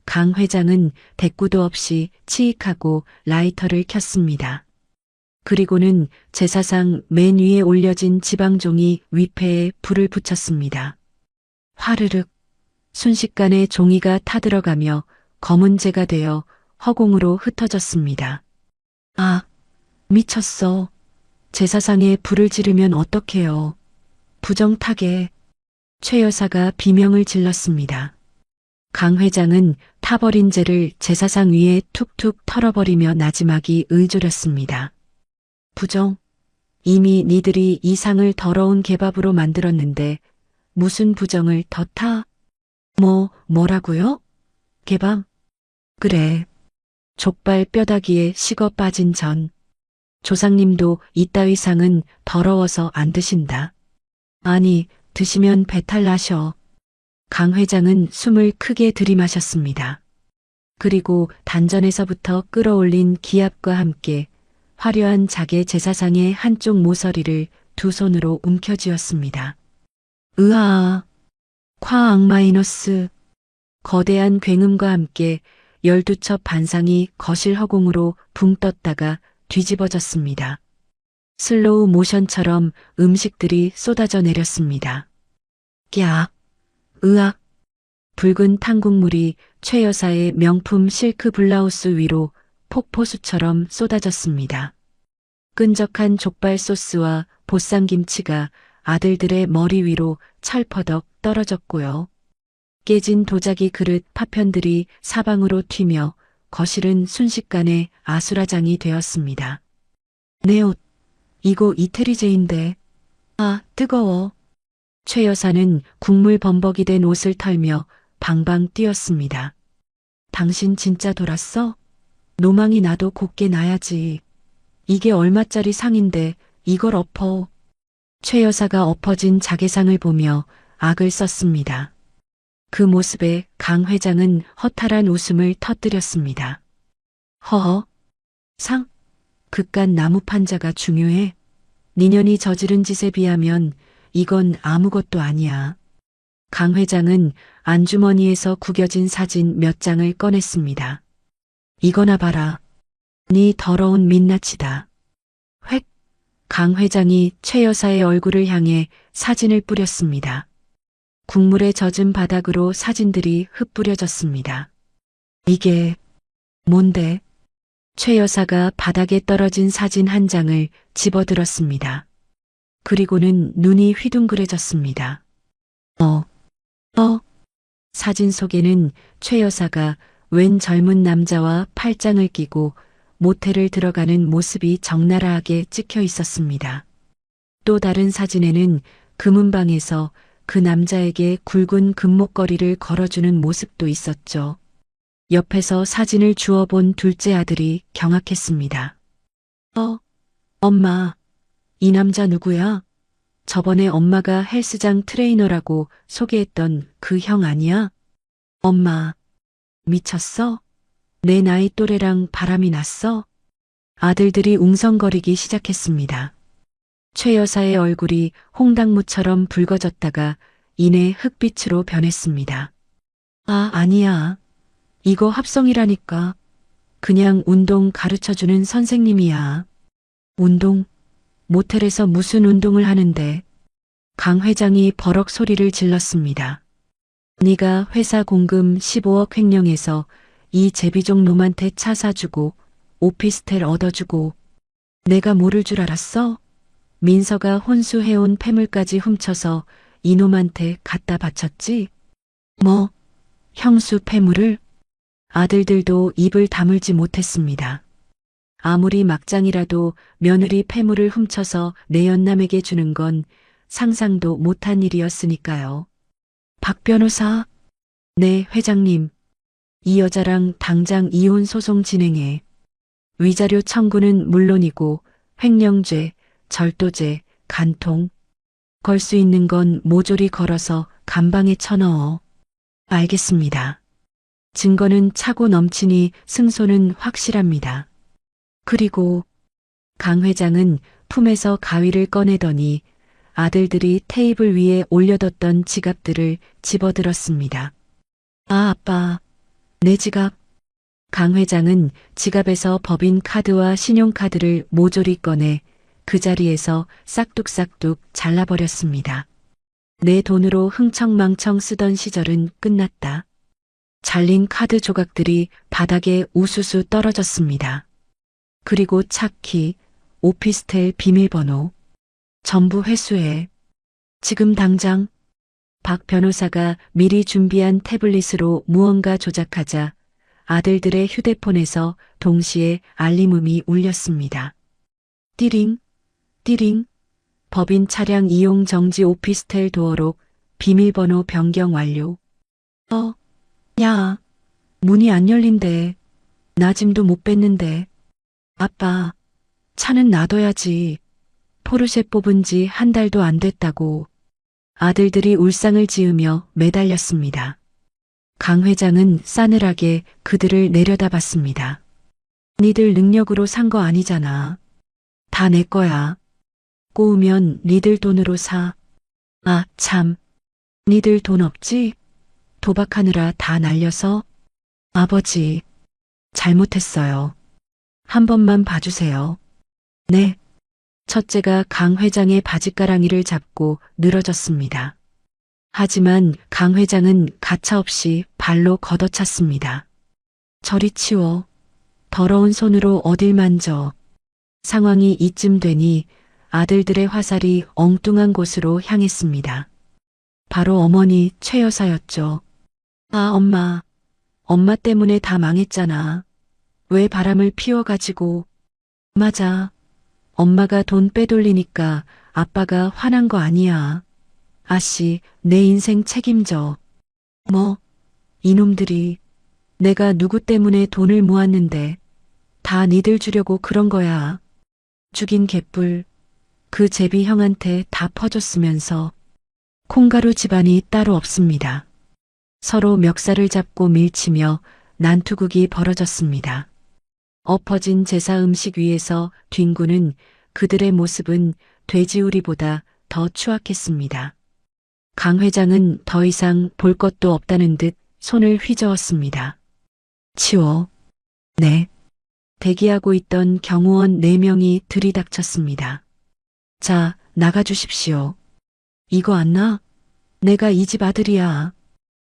강 회장은 대꾸도 없이 치익하고 라이터를 켰습니다. 그리고는 제사상 맨 위에 올려진 지방종이 위패에 불을 붙였습니다. 화르륵, 순식간에 종이가 타들어가며 검은 재가 되어 허공으로 흩어졌습니다. 아, 미쳤어. 제사상에 불을 지르면 어떡해요. 부정타계. 최 여사가 비명을 질렀습니다. 강 회장은 타버린 재를 제사상 위에 툭툭 털어버리며 나지막이 을조렸습니다. 부정. 이미 니들이 이 상을 더러운 개밥으로 만들었는데 무슨 부정을 더 타? 뭐라고요? 개밥? 그래. 족발 뼈다귀에 식어 빠진 전. 조상님도 이따위 상은 더러워서 안 드신다. 아니, 드시면 배탈 나셔. 강 회장은 숨을 크게 들이마셨습니다. 그리고 단전에서부터 끌어올린 기압과 함께 화려한 자개 제사상의 한쪽 모서리를 두 손으로 움켜쥐었습니다. 으아, 콰 악마이너스. 거대한 굉음과 함께 12첩 반상이 거실 허공으로 붕 떴다가 뒤집어졌습니다. 슬로우 모션처럼 음식들이 쏟아져 내렸습니다. 꺄악, 으악. 붉은 탕국물이 최 여사의 명품 실크 블라우스 위로 폭포수처럼 쏟아졌습니다. 끈적한 족발 소스와 보쌈김치가 아들들의 머리 위로 철퍼덕 떨어졌고요. 깨진 도자기 그릇 파편들이 사방으로 튀며 거실은 순식간에 아수라장이 되었습니다. 내 옷, 이거 이태리제인데. 아, 뜨거워. 최 여사는 국물 범벅이 된 옷을 털며 방방 뛰었습니다. 당신 진짜 돌았어? 노망이 나도 곱게 나야지. 이게 얼마짜리 상인데 이걸 엎어. 최 여사가 엎어진 자개상을 보며 악을 썼습니다. 그 모습에 강 회장은 허탈한 웃음을 터뜨렸습니다. 허허, 상? 그깟 나무 판자가 중요해? 니년이 저지른 짓에 비하면 이건 아무것도 아니야. 강 회장은 안주머니에서 구겨진 사진 몇 장을 꺼냈습니다. 이거나 봐라. 네 더러운 민낯이다. 획! 강 회장이 최 여사의 얼굴을 향해 사진을 뿌렸습니다. 국물에 젖은 바닥으로 사진들이 흩뿌려졌습니다. 이게 뭔데? 최 여사가 바닥에 떨어진 사진 한 장을 집어들었습니다. 그리고는 눈이 휘둥그레졌습니다. 사진 속에는 최 여사가 웬 젊은 남자와 팔짱을 끼고 모텔을 들어가는 모습이 적나라하게 찍혀 있었습니다. 또 다른 사진에는 금은방에서 그 남자에게 굵은 금목걸이를 걸어주는 모습도 있었죠. 옆에서 사진을 주워본 둘째 아들이 경악했습니다. 엄마, 이 남자 누구야? 저번에 엄마가 헬스장 트레이너라고 소개했던 그 형 아니야? 엄마, 미쳤어? 내 나이 또래랑 바람이 났어? 아들들이 웅성거리기 시작했습니다. 최 여사의 얼굴이 홍당무처럼 붉어졌다가 이내 흑빛으로 변했습니다. 아니야. 이거 합성이라니까. 그냥 운동 가르쳐주는 선생님이야. 운동? 모텔에서 무슨 운동을 하는데? 강 회장이 버럭 소리를 질렀습니다. 네가 회사 공금 15억 횡령해서 이 제비종 놈한테 차 사주고 오피스텔 얻어주고 내가 모를 줄 알았어? 민서가 혼수해온 폐물까지 훔쳐서 이놈한테 갖다 바쳤지? 뭐? 형수 폐물을? 아들들도 입을 다물지 못했습니다. 아무리 막장이라도 며느리 폐물을 훔쳐서 내 연남에게 주는 건 상상도 못한 일이었으니까요. 박 변호사. 네, 회장님. 이 여자랑 당장 이혼 소송 진행해. 위자료 청구는 물론이고 횡령죄, 절도죄, 간통. 걸 수 있는 건 모조리 걸어서 감방에 쳐넣어. 알겠습니다. 증거는 차고 넘치니 승소는 확실합니다. 그리고 강 회장은 품에서 가위를 꺼내더니 아들들이 테이블 위에 올려뒀던 지갑들을 집어들었습니다. 아빠, 내 지갑. 강 회장은 지갑에서 법인 카드와 신용카드를 모조리 꺼내 그 자리에서 싹둑싹둑 잘라버렸습니다. 내 돈으로 흥청망청 쓰던 시절은 끝났다. 잘린 카드 조각들이 바닥에 우수수 떨어졌습니다. 그리고 차키, 오피스텔 비밀번호, 전부 회수해. 지금 당장. 박 변호사가 미리 준비한 태블릿으로 무언가 조작하자 아들들의 휴대폰에서 동시에 알림음이 울렸습니다. 띠링, 띠링. 법인 차량 이용 정지 오피스텔 도어록 비밀번호 변경 완료. 야, 문이 안 열린대. 나 짐도 못 뺐는데. 아빠, 차는 놔둬야지. 포르쉐 뽑은 지 한 달도 안 됐다고. 아들들이 울상을 지으며 매달렸습니다. 강 회장은 싸늘하게 그들을 내려다봤습니다. 니들 능력으로 산 거 아니잖아. 다 내 거야. 꼬우면 니들 돈으로 사. 참. 니들 돈 없지? 도박하느라 다 날려서? 아버지, 잘못했어요. 한 번만 봐주세요. 네. 첫째가 강 회장의 바지가랑이를 잡고 늘어졌습니다. 하지만 강 회장은 가차없이 발로 걷어찼습니다. 저리 치워. 더러운 손으로 어딜 만져. 상황이 이쯤 되니 아들들의 화살이 엉뚱한 곳으로 향했습니다. 바로 어머니 최 여사였죠. 엄마. 엄마 때문에 다 망했잖아. 왜 바람을 피워가지고. 맞아. 엄마가 돈 빼돌리니까 아빠가 화난 거 아니야. 아씨, 내 인생 책임져. 뭐, 이놈들이 내가 누구 때문에 돈을 모았는데 다 니들 주려고 그런 거야. 죽인 개뿔 그 제비 형한테 다 퍼줬으면서 콩가루 집안이 따로 없습니다. 서로 멱살을 잡고 밀치며 난투극이 벌어졌습니다. 엎어진 제사 음식 위에서 뒹구는 그들의 모습은 돼지우리보다 더 추악했습니다. 강 회장은 더 이상 볼 것도 없다는 듯 손을 휘저었습니다. 치워. 네. 대기하고 있던 경호원 4명이 들이닥쳤습니다. 자, 나가주십시오. 이거 안 나? 내가 이 집 아들이야.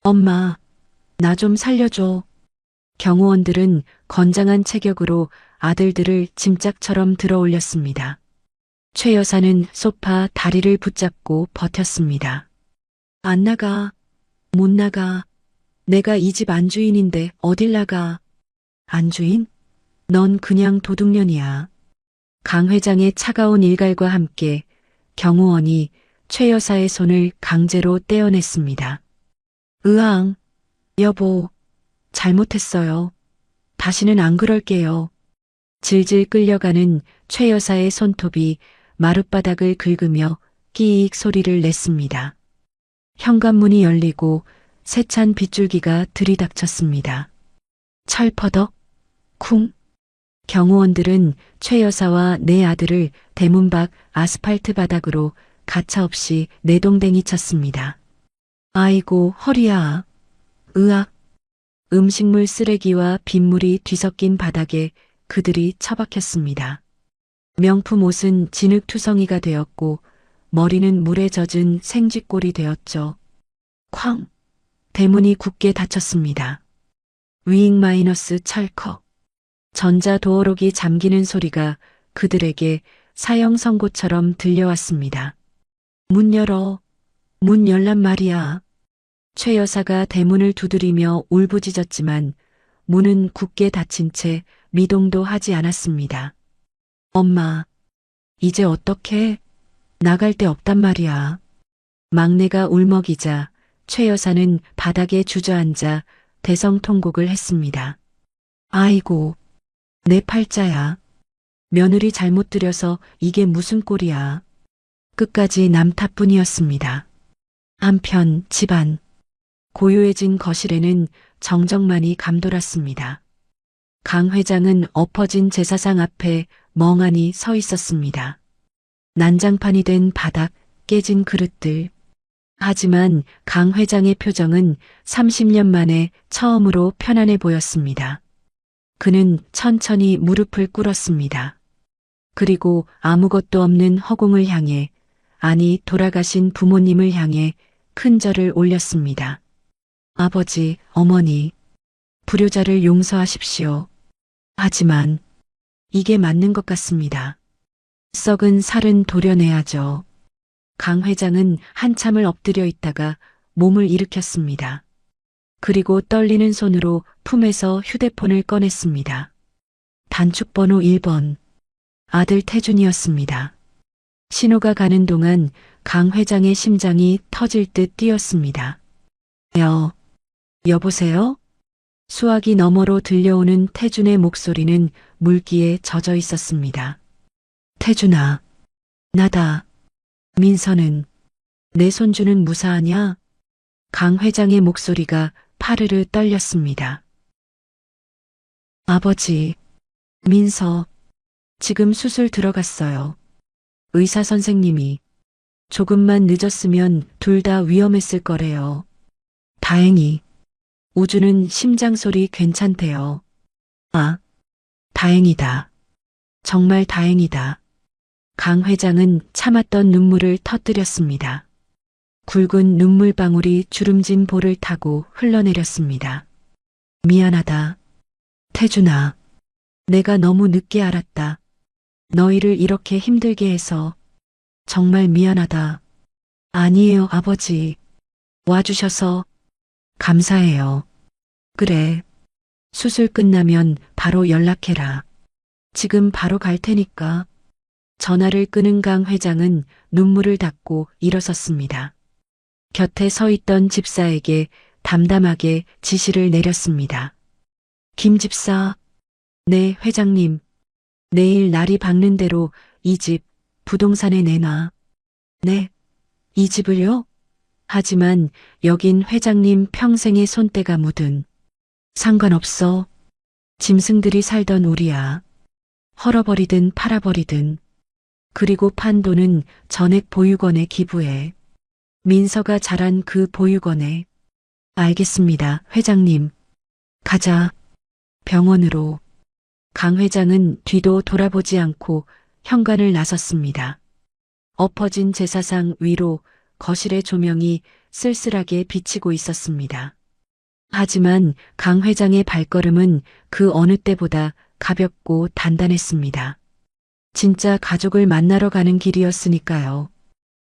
엄마, 나 좀 살려줘. 경호원들은 건장한 체격으로 아들들을 짐짝처럼 들어 올렸습니다. 최 여사는 소파 다리를 붙잡고 버텼습니다. 안 나가. 못 나가. 내가 이 집 안주인인데 어딜 나가. 안주인? 넌 그냥 도둑년이야. 강 회장의 차가운 일갈과 함께 경호원이 최 여사의 손을 강제로 떼어냈습니다. 으앙, 여보, 잘못했어요. 다시는 안 그럴게요. 질질 끌려가는 최 여사의 손톱이 마룻바닥을 긁으며 끼익 소리를 냈습니다. 현관문이 열리고 세찬 빗줄기가 들이닥쳤습니다. 철퍼덕, 쿵. 경호원들은 최 여사와 4아들을 대문 밖 아스팔트 바닥으로 가차없이 내동댕이 쳤습니다. 아이고 허리야. 으악. 음식물 쓰레기와 빗물이 뒤섞인 바닥에 그들이 처박혔습니다. 명품 옷은 진흙투성이가 되었고 머리는 물에 젖은 생쥐꼴이 되었죠. 쾅! 대문이 굳게 닫혔습니다. 위잉 마이너스 철컥. 전자도어록이 잠기는 소리가 그들에게 사형 선고처럼 들려왔습니다. 문 열어. 문 열란 말이야. 최 여사가 대문을 두드리며 울부짖었지만 문은 굳게 닫힌 채 미동도 하지 않았습니다. 엄마, 이제 어떡해? 나갈 데 없단 말이야. 막내가 울먹이자 최 여사는 바닥에 주저앉아 대성통곡을 했습니다. 아이고, 내 팔자야. 며느리 잘못 들여서 이게 무슨 꼴이야. 끝까지 남 탓뿐이었습니다. 한편 집안 고요해진 거실에는 정적만이 감돌았습니다. 강 회장은 엎어진 제사상 앞에 멍하니 서 있었습니다. 난장판이 된 바닥, 깨진 그릇들. 하지만 강 회장의 표정은 30년 만에 처음으로 편안해 보였습니다. 그는 천천히 무릎을 꿇었습니다. 그리고 아무것도 없는 허공을 향해, 아니 돌아가신 부모님을 향해 큰 절을 올렸습니다. 아버지, 어머니, 불효자를 용서하십시오. 하지만 이게 맞는 것 같습니다. 썩은 살은 도려내야죠. 강 회장은 한참을 엎드려 있다가 몸을 일으켰습니다. 그리고 떨리는 손으로 품에서 휴대폰을 꺼냈습니다. 단축번호 1번. 아들 태준이었습니다. 신호가 가는 동안 강 회장의 심장이 터질 듯 뛰었습니다. 여보세요? 수화기 너머로 들려오는 태준의 목소리는 물기에 젖어 있었습니다. 태준아, 나다. 민서는 내 손주는 무사하냐? 강 회장의 목소리가 파르르 떨렸습니다. 아버지, 민서, 지금 수술 들어갔어요. 의사 선생님이 조금만 늦었으면 둘 다 위험했을 거래요. 다행히 우주는 심장 소리 괜찮대요. 아, 다행이다. 정말 다행이다. 강 회장은 참았던 눈물을 터뜨렸습니다. 굵은 눈물방울이 주름진 볼을 타고 흘러내렸습니다. 미안하다. 태준아, 내가 너무 늦게 알았다. 너희를 이렇게 힘들게 해서 정말 미안하다. 아니에요, 아버지. 와주셔서 감사해요. 그래. 수술 끝나면 바로 연락해라. 지금 바로 갈 테니까. 전화를 끄는 강 회장은 눈물을 닦고 일어섰습니다. 곁에 서 있던 집사에게 담담하게 지시를 내렸습니다. 김 집사, 네, 회장님. 내일 날이 밝는 대로 이 집 부동산에 내놔. 네, 이 집을요? 하지만 여긴 회장님 평생의 손때가 묻은. 상관없어. 짐승들이 살던 우리야. 헐어버리든 팔아버리든. 그리고 판 돈은 전액 보육원에 기부해. 민서가 자란 그 보육원에. 알겠습니다, 회장님. 가자. 병원으로. 강 회장은 뒤도 돌아보지 않고 현관을 나섰습니다. 엎어진 제사상 위로 거실의 조명이 쓸쓸하게 비치고 있었습니다. 하지만 강 회장의 발걸음은 그 어느 때보다 가볍고 단단했습니다. 진짜 가족을 만나러 가는 길이었으니까요.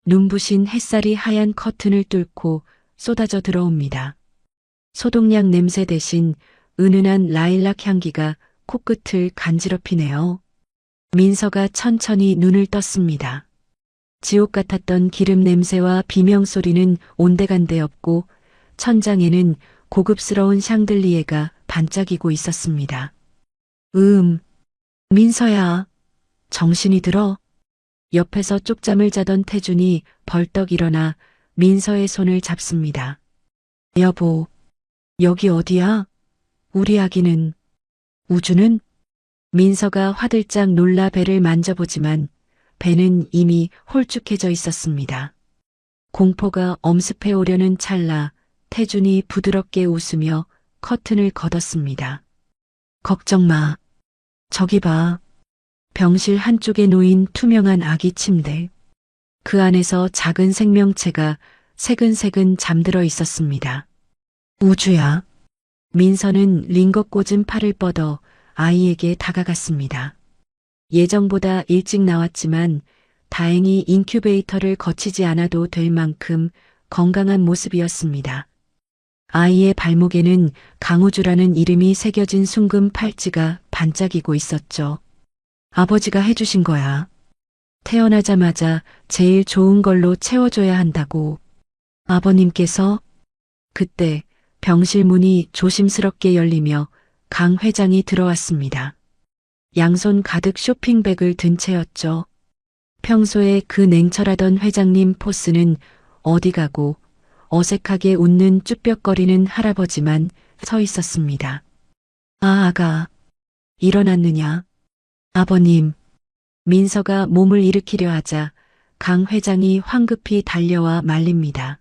눈부신 햇살이 하얀 커튼을 뚫고 쏟아져 들어옵니다. 소독약 냄새 대신 은은한 라일락 향기가 코끝을 간지럽히네요. 민서가 천천히 눈을 떴습니다. 지옥 같았던 기름 냄새와 비명 소리는 온데간데 없고 천장에는 고급스러운 샹들리에가 반짝이고 있었습니다. 민서야. 정신이 들어? 옆에서 쪽잠을 자던 태준이 벌떡 일어나 민서의 손을 잡습니다. 여보, 여기 어디야? 우리 아기는, 우주는? 민서가 화들짝 놀라 배를 만져보지만 배는 이미 홀쭉해져 있었습니다. 공포가 엄습해 오려는 찰나 태준이 부드럽게 웃으며 커튼을 걷었습니다. 걱정 마. 저기 봐. 병실 한쪽에 놓인 투명한 아기 침대. 그 안에서 작은 생명체가 새근새근 잠들어 있었습니다. 우주야. 민서는 링거 꽂은 팔을 뻗어 아이에게 다가갔습니다. 예정보다 일찍 나왔지만 다행히 인큐베이터를 거치지 않아도 될 만큼 건강한 모습이었습니다. 아이의 발목에는 강우주라는 이름이 새겨진 숭금 팔찌가 반짝이고 있었죠. 아버지가 해주신 거야. 태어나자마자 제일 좋은 걸로 채워줘야 한다고. 아버님께서. 그때 병실 문이 조심스럽게 열리며 강 회장이 들어왔습니다. 양손 가득 쇼핑백을 든 채였죠. 평소에 그 냉철하던 회장님 포스는 어디 가고 어색하게 웃는 쭈뼛거리는 할아버지만 서 있었습니다. 아가, 일어났느냐? 아버님. 민서가 몸을 일으키려 하자 강 회장이 황급히 달려와 말립니다.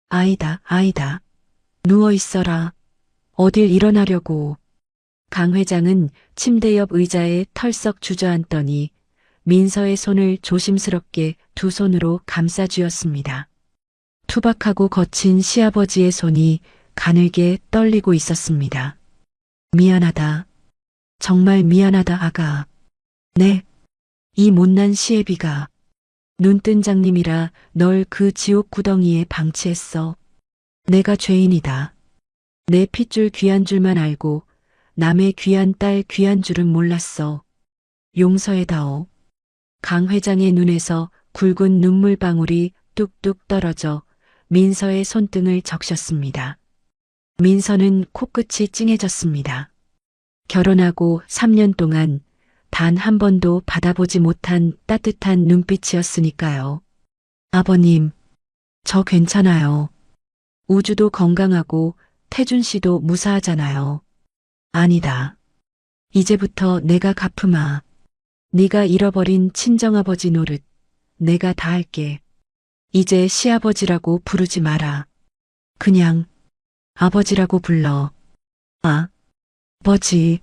아이다. 누워 있어라. 어딜 일어나려고. 강 회장은 침대 옆 의자에 털썩 주저앉더니 민서의 손을 조심스럽게 두 손으로 감싸 쥐었습니다. 투박하고 거친 시아버지의 손이 가늘게 떨리고 있었습니다. 미안하다. 정말 미안하다, 아가. 네. 이 못난 시애비가 눈뜬 장님이라 널 그 지옥 구덩이에 방치했어. 내가 죄인이다. 내 핏줄 귀한 줄만 알고 남의 귀한 딸 귀한 줄은 몰랐어. 용서해다오. 강 회장의 눈에서 굵은 눈물방울이 뚝뚝 떨어져 민서의 손등을 적셨습니다. 민서는 코끝이 찡해졌습니다. 결혼하고 3년 동안 단 한 번도 받아보지 못한 따뜻한 눈빛이었으니까요. 아버님, 저 괜찮아요. 우주도 건강하고 태준 씨도 무사하잖아요. 아니다. 이제부터 내가 갚으마. 네가 잃어버린 친정아버지 노릇 내가 다 할게. 이제 시아버지라고 부르지 마라. 그냥 아버지라고 불러. 아버지.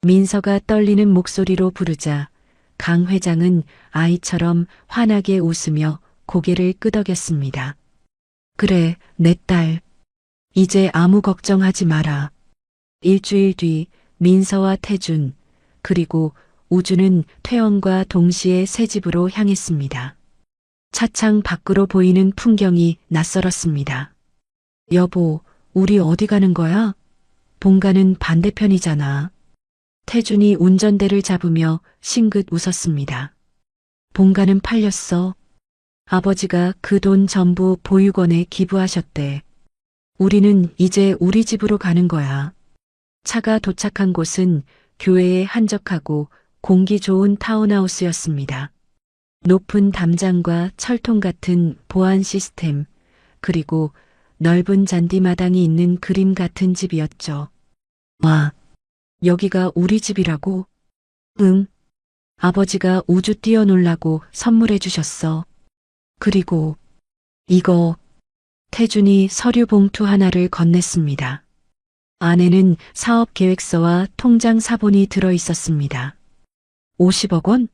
민서가 떨리는 목소리로 부르자 강 회장은 아이처럼 환하게 웃으며 고개를 끄덕였습니다. 그래, 내 딸. 이제 아무 걱정하지 마라. 일주일 뒤 민서와 태준 그리고 우주는 퇴원과 동시에 새 집으로 향했습니다. 차창 밖으로 보이는 풍경이 낯설었습니다. 여보, 우리 어디 가는 거야? 본가는 반대편이잖아. 태준이 운전대를 잡으며 싱긋 웃었습니다. 본가는 팔렸어. 아버지가 그 돈 전부 보육원에 기부하셨대. 우리는 이제 우리 집으로 가는 거야. 차가 도착한 곳은 교외에 한적하고 공기 좋은 타운하우스였습니다. 높은 담장과 철통 같은 보안 시스템, 그리고 넓은 잔디마당이 있는 그림 같은 집이었죠. 와, 여기가 우리 집이라고? 응. 아버지가 우주 뛰어놀라고 선물해 주셨어. 그리고 이거 태준이 서류 봉투 하나를 건넸습니다. 안에는 사업 계획서와 통장 사본이 들어 있었습니다. 50억 원?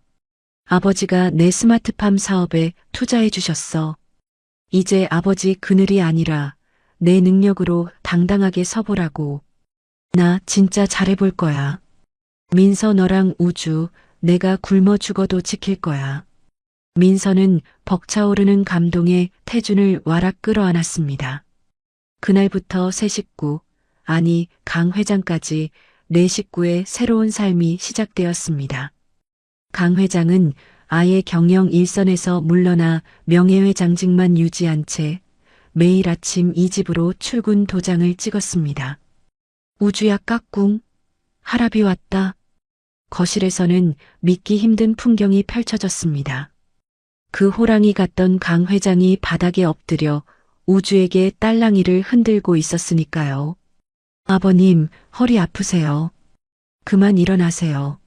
아버지가 내 스마트팜 사업에 투자해 주셨어. 이제 아버지 그늘이 아니라 내 능력으로 당당하게 서보라고. 나 진짜 잘해볼 거야. 민서 너랑 우주 내가 굶어 죽어도 지킬 거야. 민서는 벅차오르는 감동에 태준을 와락 끌어안았습니다. 그날부터 새 식구, 아니 강 회장까지 네 식구의 새로운 삶이 시작되었습니다. 강 회장은 아예 경영 일선에서 물러나 명예회장직만 유지한 채 매일 아침 이 집으로 출근 도장을 찍었습니다. 우주야 까꿍, 할아비 왔다. 거실에서는 믿기 힘든 풍경이 펼쳐졌습니다. 그 호랑이 같던 강 회장이 바닥에 엎드려 우주에게 딸랑이를 흔들고 있었으니까요. 아버님, 허리 아프세요. 그만 일어나세요.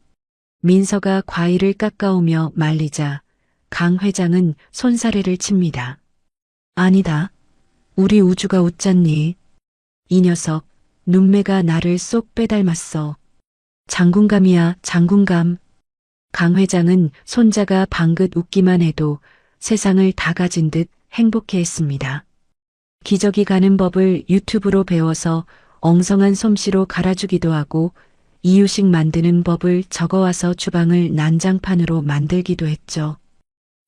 민서가 과일을 깎아오며 말리자 강 회장은 손사래를 칩니다. 아니다. 우리 우주가 웃잖니. 이 녀석, 눈매가 나를 쏙 빼닮았어. 장군감이야, 장군감. 강 회장은 손자가 방긋 웃기만 해도 세상을 다 가진 듯 행복해했습니다. 기저귀 가는 법을 유튜브로 배워서 엉성한 솜씨로 갈아주기도 하고 이유식 만드는 법을 적어와서 주방을 난장판으로 만들기도 했죠.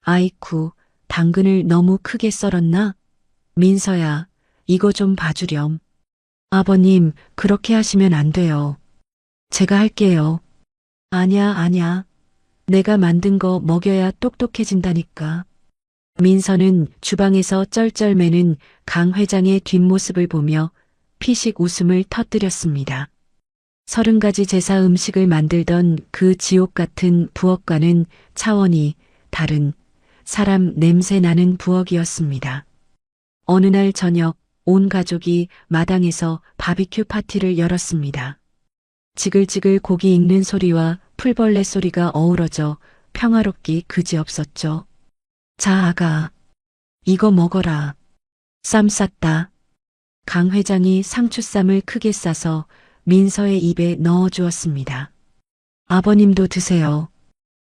아이쿠, 당근을 너무 크게 썰었나? 민서야, 이거 좀 봐주렴. 아버님, 그렇게 하시면 안 돼요. 제가 할게요. 아냐. 내가 만든 거 먹여야 똑똑해진다니까. 민서는 주방에서 쩔쩔매는 강 회장의 뒷모습을 보며 피식 웃음을 터뜨렸습니다. 30가지 제사 음식을 만들던 그 지옥 같은 부엌과는 차원이 다른 사람 냄새 나는 부엌이었습니다. 어느 날 저녁 온 가족이 마당에서 바비큐 파티를 열었습니다. 지글지글 고기 익는 소리와 풀벌레 소리가 어우러져 평화롭기 그지없었죠. 자, 아가. 이거 먹어라. 쌈 쌌다. 강 회장이 상추쌈을 크게 싸서 민서의 입에 넣어 주었습니다. 아버님도 드세요.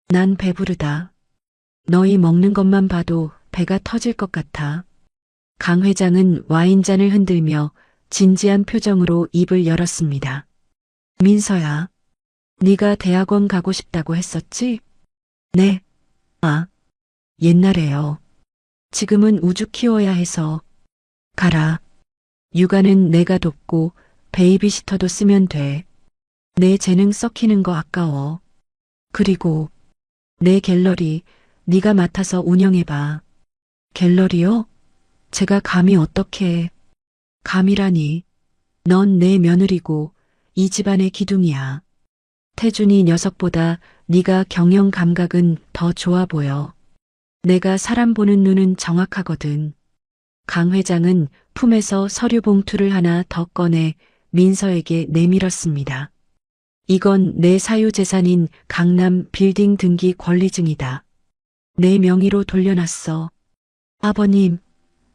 난 배부르다. 너희 먹는 것만 봐도 배가 터질 것 같아. 강 회장은 와인잔을 흔들며 진지한 표정으로 입을 열었습니다. 민서야, 네가 대학원 가고 싶다고 했었지? 네. 아, 옛날에요. 지금은 우주 키워야 해서. 가라. 육아는 내가 돕고 베이비시터도 쓰면 돼. 내 재능 썩히는 거 아까워. 그리고 내 갤러리 네가 맡아서 운영해봐. 갤러리요? 제가 감히 어떻게. 감이라니. 넌 내 며느리고 이 집안의 기둥이야. 태준이 녀석보다 네가 경영 감각은 더 좋아 보여. 내가 사람 보는 눈은 정확하거든. 강 회장은 품에서 서류 봉투를 하나 더 꺼내 민서에게 내밀었습니다. 이건 내 사유재산인 강남 빌딩 등기 권리증이다. 내 명의로 돌려놨어. 아버님,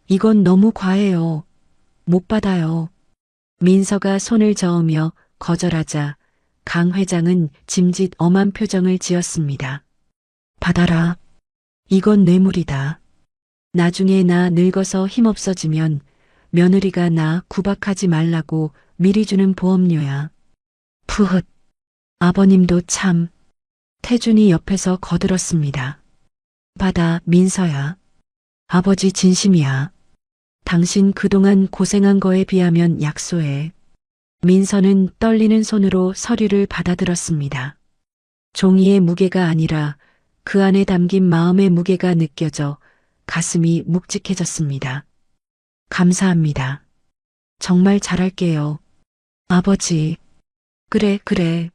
이건 너무 과해요. 못 받아요. 민서가 손을 저으며 거절하자 강 회장은 짐짓 엄한 표정을 지었습니다. 받아라. 이건 뇌물이다. 나중에 나 늙어서 힘없어지면 며느리가 나 구박하지 말라고 미리 주는 보험료야. 푸흑. 아버님도 참. 태준이 옆에서 거들었습니다. 받아, 민서야. 아버지 진심이야. 당신 그동안 고생한 거에 비하면 약소해. 민서는 떨리는 손으로 서류를 받아들었습니다. 종이의 무게가 아니라 그 안에 담긴 마음의 무게가 느껴져 가슴이 묵직해졌습니다. 감사합니다. 정말 잘할게요. 아버지. 그래, 그래.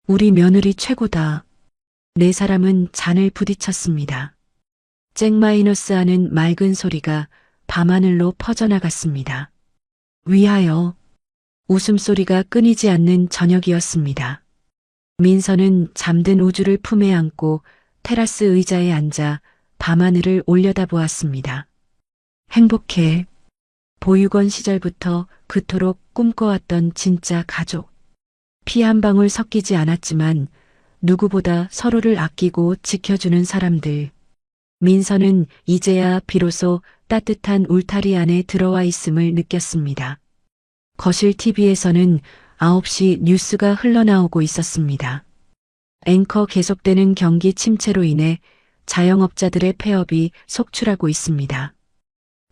우리 며느리 최고다. 네 사람은 잔을 부딪혔습니다. 잭 마이너스 하는 맑은 소리가 밤하늘로 퍼져나갔습니다. 위하여. 웃음소리가 끊이지 않는 저녁이었습니다. 민서는 잠든 우주를 품에 안고 테라스 의자에 앉아 밤하늘을 올려다보았습니다. 행복해. 보육원 시절부터 그토록 꿈꿔왔던 진짜 가족. 피 한 방울 섞이지 않았지만 누구보다 서로를 아끼고 지켜주는 사람들. 민서는 이제야 비로소 따뜻한 울타리 안에 들어와 있음을 느꼈습니다. 거실 TV에서는 9시 뉴스가 흘러나오고 있었습니다. 앵커 계속되는 경기 침체로 인해 자영업자들의 폐업이 속출하고 있습니다.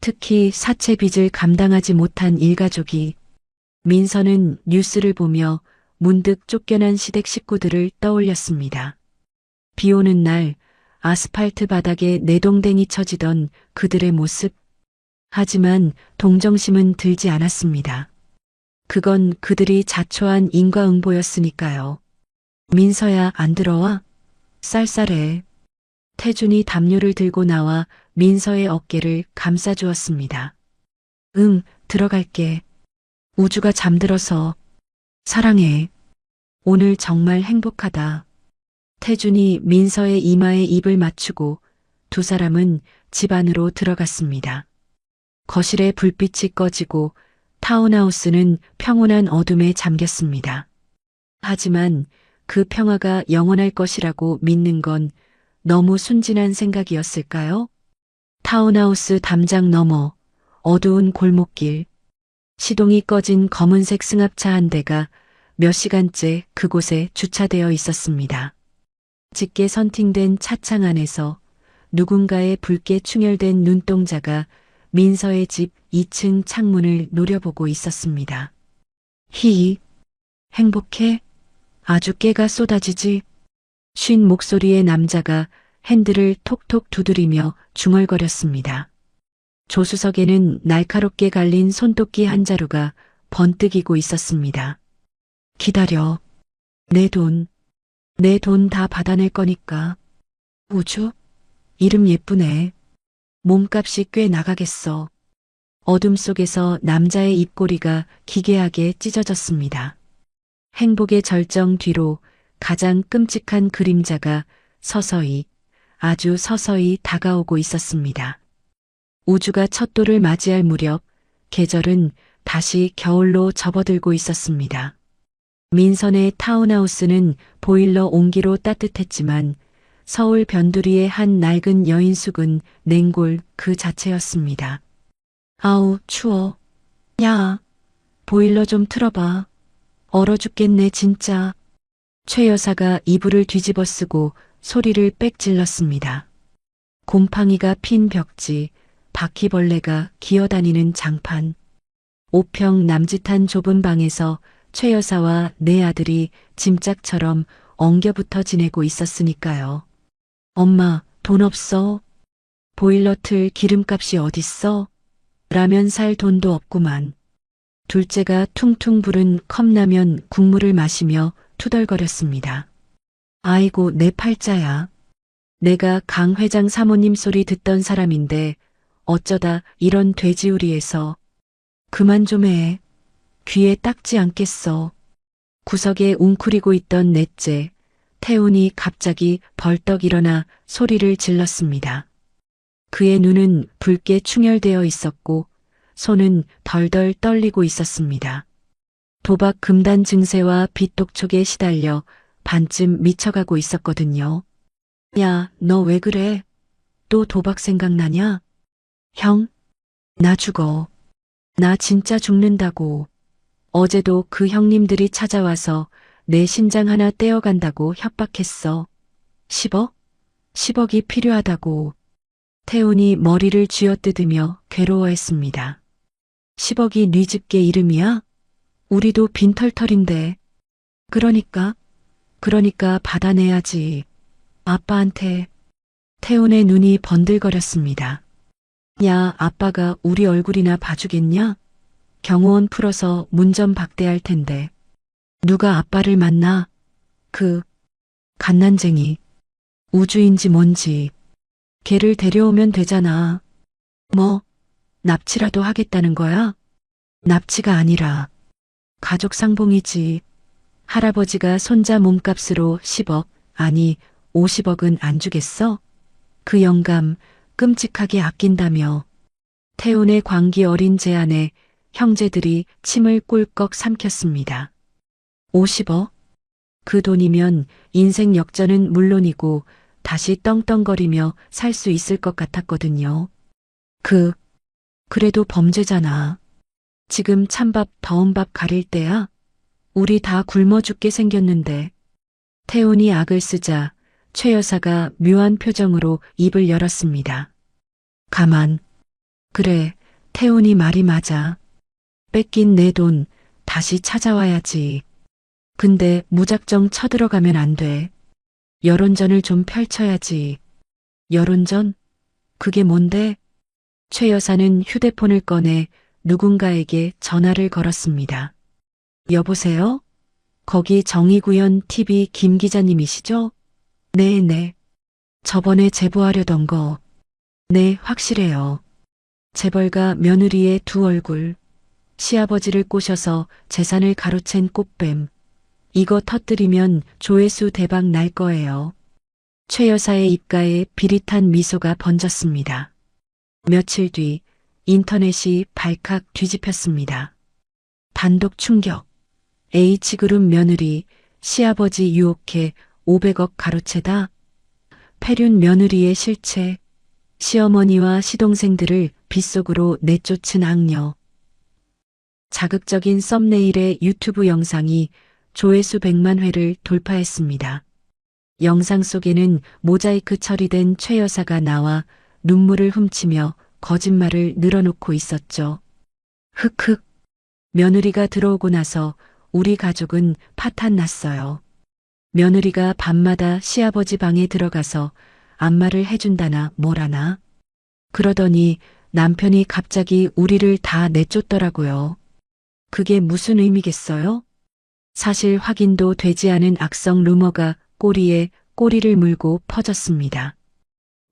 특히 사채 빚을 감당하지 못한 일가족이. 민서는 뉴스를 보며 문득 쫓겨난 시댁 식구들을 떠올렸습니다. 비 오는 날 아스팔트 바닥에 내동댕이 쳐지던 그들의 모습. 하지만 동정심은 들지 않았습니다. 그건 그들이 자초한 인과응보였으니까요. 민서야, 안 들어와? 쌀쌀해. 태준이 담요를 들고 나와 민서의 어깨를 감싸주었습니다. 응, 들어갈게. 우주가 잠들어서. 사랑해. 오늘 정말 행복하다. 태준이 민서의 이마에 입을 맞추고 두 사람은 집 안으로 들어갔습니다. 거실에 불빛이 꺼지고 타운하우스는 평온한 어둠에 잠겼습니다. 하지만 그 평화가 영원할 것이라고 믿는 건 너무 순진한 생각이었을까요? 타운하우스 담장 너머 어두운 골목길. 시동이 꺼진 검은색 승합차 한 대가 몇 시간째 그곳에 주차되어 있었습니다. 짙게 선팅된 차창 안에서 누군가의 붉게 충혈된 눈동자가 민서의 집 2층 창문을 노려보고 있었습니다. 행복해? 아주 깨가 쏟아지지? 쉰 목소리의 남자가 핸들을 톡톡 두드리며 중얼거렸습니다. 조수석에는 날카롭게 갈린 손도끼 한 자루가 번뜩이고 있었습니다. 기다려. 내 돈 다 받아낼 거니까. 우주? 이름 예쁘네. 몸값이 꽤 나가겠어. 어둠 속에서 남자의 입꼬리가 기괴하게 찢어졌습니다. 행복의 절정 뒤로 가장 끔찍한 그림자가 서서히, 아주 서서히 다가오고 있었습니다. 우주가 첫돌을 맞이할 무렵 계절은 다시 겨울로 접어들고 있었습니다. 민선의 타운하우스는 보일러 온기로 따뜻했지만 서울 변두리의 한 낡은 여인숙은 냉골 그 자체였습니다. 아우, 추워. 야, 보일러 좀 틀어봐. 얼어 죽겠네, 진짜. 최 여사가 이불을 뒤집어 쓰고 소리를 빽 질렀습니다. 곰팡이가 핀 벽지, 바퀴벌레가 기어다니는 장판. 5평 남짓한 좁은 방에서 최 여사와 네 아들이 짐짝처럼 엉겨붙어 지내고 있었으니까요. 엄마, 돈 없어? 보일러 틀 기름값이 어딨어? 라면 살 돈도 없구만. 둘째가 퉁퉁 부른 컵라면 국물을 마시며 투덜거렸습니다. 아이고, 내 팔자야. 내가 강 회장 사모님 소리 듣던 사람인데 어쩌다 이런 돼지우리에서. 그만 좀 해. 귀에 닦지 않겠어. 구석에 웅크리고 있던 넷째, 태훈이 갑자기 벌떡 일어나 소리를 질렀습니다. 그의 눈은 붉게 충혈되어 있었고 손은 덜덜 떨리고 있었습니다. 도박 금단 증세와 빚독촉에 시달려 반쯤 미쳐가고 있었거든요. 야, 너 왜 그래? 또 도박 생각나냐? 형, 나 죽어. 나 진짜 죽는다고. 어제도 그 형님들이 찾아와서 내 심장 하나 떼어간다고 협박했어. 10억? 10억이 필요하다고. 태훈이 머리를 쥐어뜯으며 괴로워했습니다. 10억이 네 집게 이름이야? 우리도 빈털털인데. 그러니까 받아내야지. 아빠한테. 태훈의 눈이 번들거렸습니다. 야, 아빠가 우리 얼굴이나 봐주겠냐? 경호원 풀어서 문 좀 박대할 텐데. 누가 아빠를 만나? 그 갓난쟁이. 우주인지 뭔지. 걔를 데려오면 되잖아. 뭐, 납치라도 하겠다는 거야? 납치가 아니라 가족 상봉이지. 할아버지가 손자 몸값으로 10억, 아니 50억은 안 주겠어? 그 영감 끔찍하게 아낀다며. 태운의 광기 어린 제안에 형제들이 침을 꿀꺽 삼켰습니다. 50억? 그 돈이면 인생 역전은 물론이고 다시 떵떵거리며 살 수 있을 것 같았거든요. 그래도 범죄잖아. 지금 찬밥 더운 밥 가릴 때야? 우리 다 굶어 죽게 생겼는데. 태운이 악을 쓰자 최 여사가 묘한 표정으로 입을 열었습니다. 가만. 그래, 태운이 말이 맞아. 뺏긴 내 돈 다시 찾아와야지. 근데 무작정 쳐들어가면 안 돼. 여론전을 좀 펼쳐야지. 여론전? 그게 뭔데? 최 여사는 휴대폰을 꺼내 누군가에게 전화를 걸었습니다. 여보세요? 거기 정의구현 TV 김 기자님이시죠? 네네. 저번에 제보하려던 거. 네, 확실해요. 재벌가 며느리의 두 얼굴. 시아버지를 꼬셔서 재산을 가로챈 꽃뱀. 이거 터뜨리면 조회수 대박 날 거예요. 최 여사의 입가에 비릿한 미소가 번졌습니다. 며칠 뒤 인터넷이 발칵 뒤집혔습니다. 단독 충격. H그룹 며느리 시아버지 유혹해 500억 가로채다. 폐륜 며느리의 실체. 시어머니와 시동생들을 빗속으로 내쫓은 악녀. 자극적인 썸네일의 유튜브 영상이 조회수 100만 회를 돌파했습니다. 영상 속에는 모자이크 처리된 최 여사가 나와 눈물을 훔치며 거짓말을 늘어놓고 있었죠. 흑흑. 며느리가 들어오고 나서 우리 가족은 파탄 났어요. 며느리가 밤마다 시아버지 방에 들어가서 안마를 해준다나 뭐라나. 그러더니 남편이 갑자기 우리를 다 내쫓더라고요. 그게 무슨 의미겠어요? 사실 확인도 되지 않은 악성 루머가 꼬리에 꼬리를 물고 퍼졌습니다.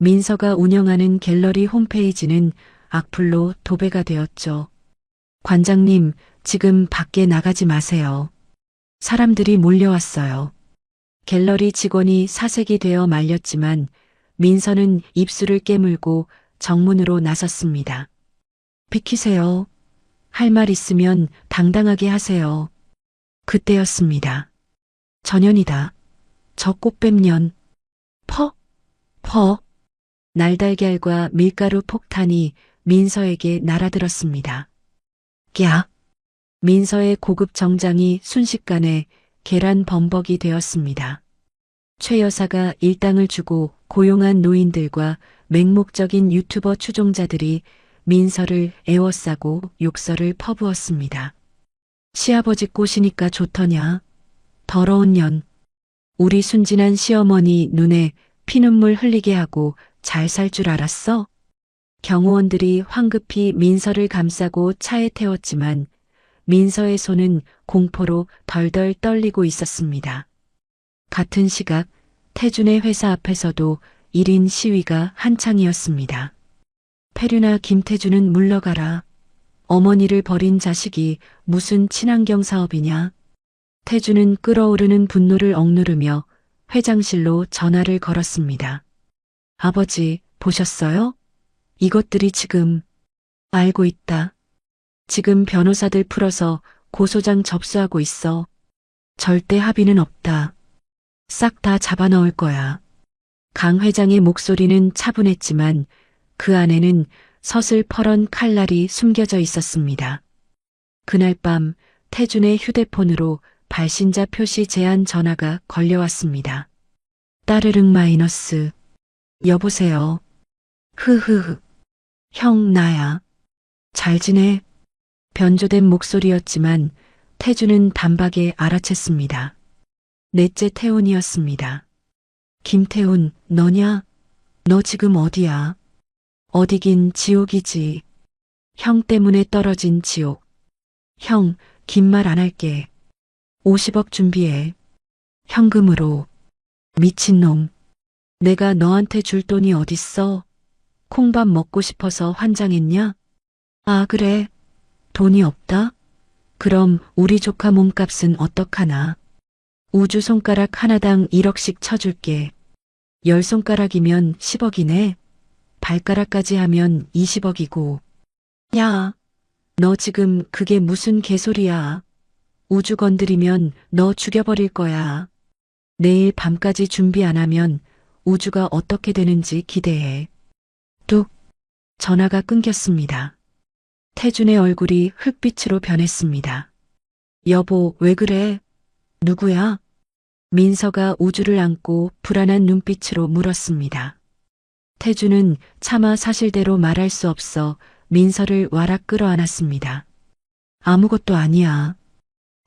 민서가 운영하는 갤러리 홈페이지는 악플로 도배가 되었죠. 관장님, 지금 밖에 나가지 마세요. 사람들이 몰려왔어요. 갤러리 직원이 사색이 되어 말렸지만 민서는 입술을 깨물고 정문으로 나섰습니다. 비키세요. 할 말 있으면 당당하게 하세요. 그때였습니다. 전현이다. 저 꽃뱀년. 퍼. 날달걀과 밀가루 폭탄이 민서에게 날아들었습니다. 야! 민서의 고급 정장이 순식간에 계란 범벅이 되었습니다. 최 여사가 일당을 주고 고용한 노인들과 맹목적인 유튜버 추종자들이 민서를 애워싸고 욕설을 퍼부었습니다. 시아버지 꼬시니까 좋더냐? 더러운 년. 우리 순진한 시어머니 눈에 피눈물 흘리게 하고 잘 살 줄 알았어? 경호원들이 황급히 민서를 감싸고 차에 태웠지만 민서의 손은 공포로 덜덜 떨리고 있었습니다. 같은 시각 태준의 회사 앞에서도 1인 시위가 한창이었습니다. 폐륜아 김태준은 물러가라. 어머니를 버린 자식이 무슨 친환경 사업이냐. 태준은 끓어오르는 분노를 억누르며 회장실로 전화를 걸었습니다. 아버지, 보셨어요? 이것들이 지금. 알고 있다. 지금 변호사들 풀어서 고소장 접수하고 있어. 절대 합의는 없다. 싹 다 잡아넣을 거야. 강 회장의 목소리는 차분했지만 그 안에는 서슬퍼런 칼날이 숨겨져 있었습니다. 그날 밤 태준의 휴대폰으로 발신자 표시 제한 전화가 걸려왔습니다. 따르릉 마이너스. 여보세요. 흐흐흐. 형 나야. 잘 지내? 변조된 목소리였지만 태준은 단박에 알아챘습니다. 넷째 태훈이었습니다. 김태훈, 너냐? 너 지금 어디야? 어디긴 지옥이지. 형 때문에 떨어진 지옥. 형, 긴 말 안 할게. 50억 준비해. 현금으로. 미친놈. 내가 너한테 줄 돈이 어딨어? 콩밥 먹고 싶어서 환장했냐? 아, 그래. 돈이 없다? 그럼 우리 조카 몸값은 어떡하나? 우주 손가락 하나당 1억씩 쳐줄게. 10손가락이면 10억이네. 발가락까지 하면 20억이고. 야, 너 지금 그게 무슨 개소리야. 우주 건드리면 너 죽여버릴 거야. 내일 밤까지 준비 안 하면 우주가 어떻게 되는지 기대해. 뚝. 전화가 끊겼습니다. 태준의 얼굴이 흙빛으로 변했습니다. 여보, 왜 그래? 누구야? 민서가 우주를 안고 불안한 눈빛으로 물었습니다. 태준은 차마 사실대로 말할 수 없어 민서를 와락 끌어안았습니다. 아무것도 아니야.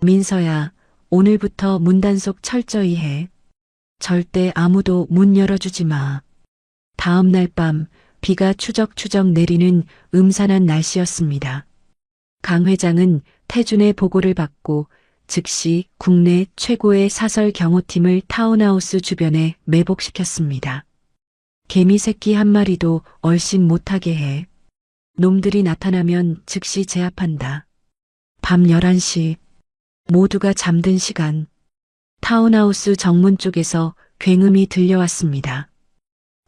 민서야, 오늘부터 문단속 철저히 해. 절대 아무도 문 열어주지 마. 다음 날 밤 비가 추적추적 내리는 음산한 날씨였습니다. 강 회장은 태준의 보고를 받고 즉시 국내 최고의 사설 경호팀을 타운하우스 주변에 매복시켰습니다. 개미 새끼 한 마리도 얼씬 못하게 해. 놈들이 나타나면 즉시 제압한다. 밤 11시 모두가 잠든 시간 타운하우스 정문 쪽에서 굉음이 들려왔습니다.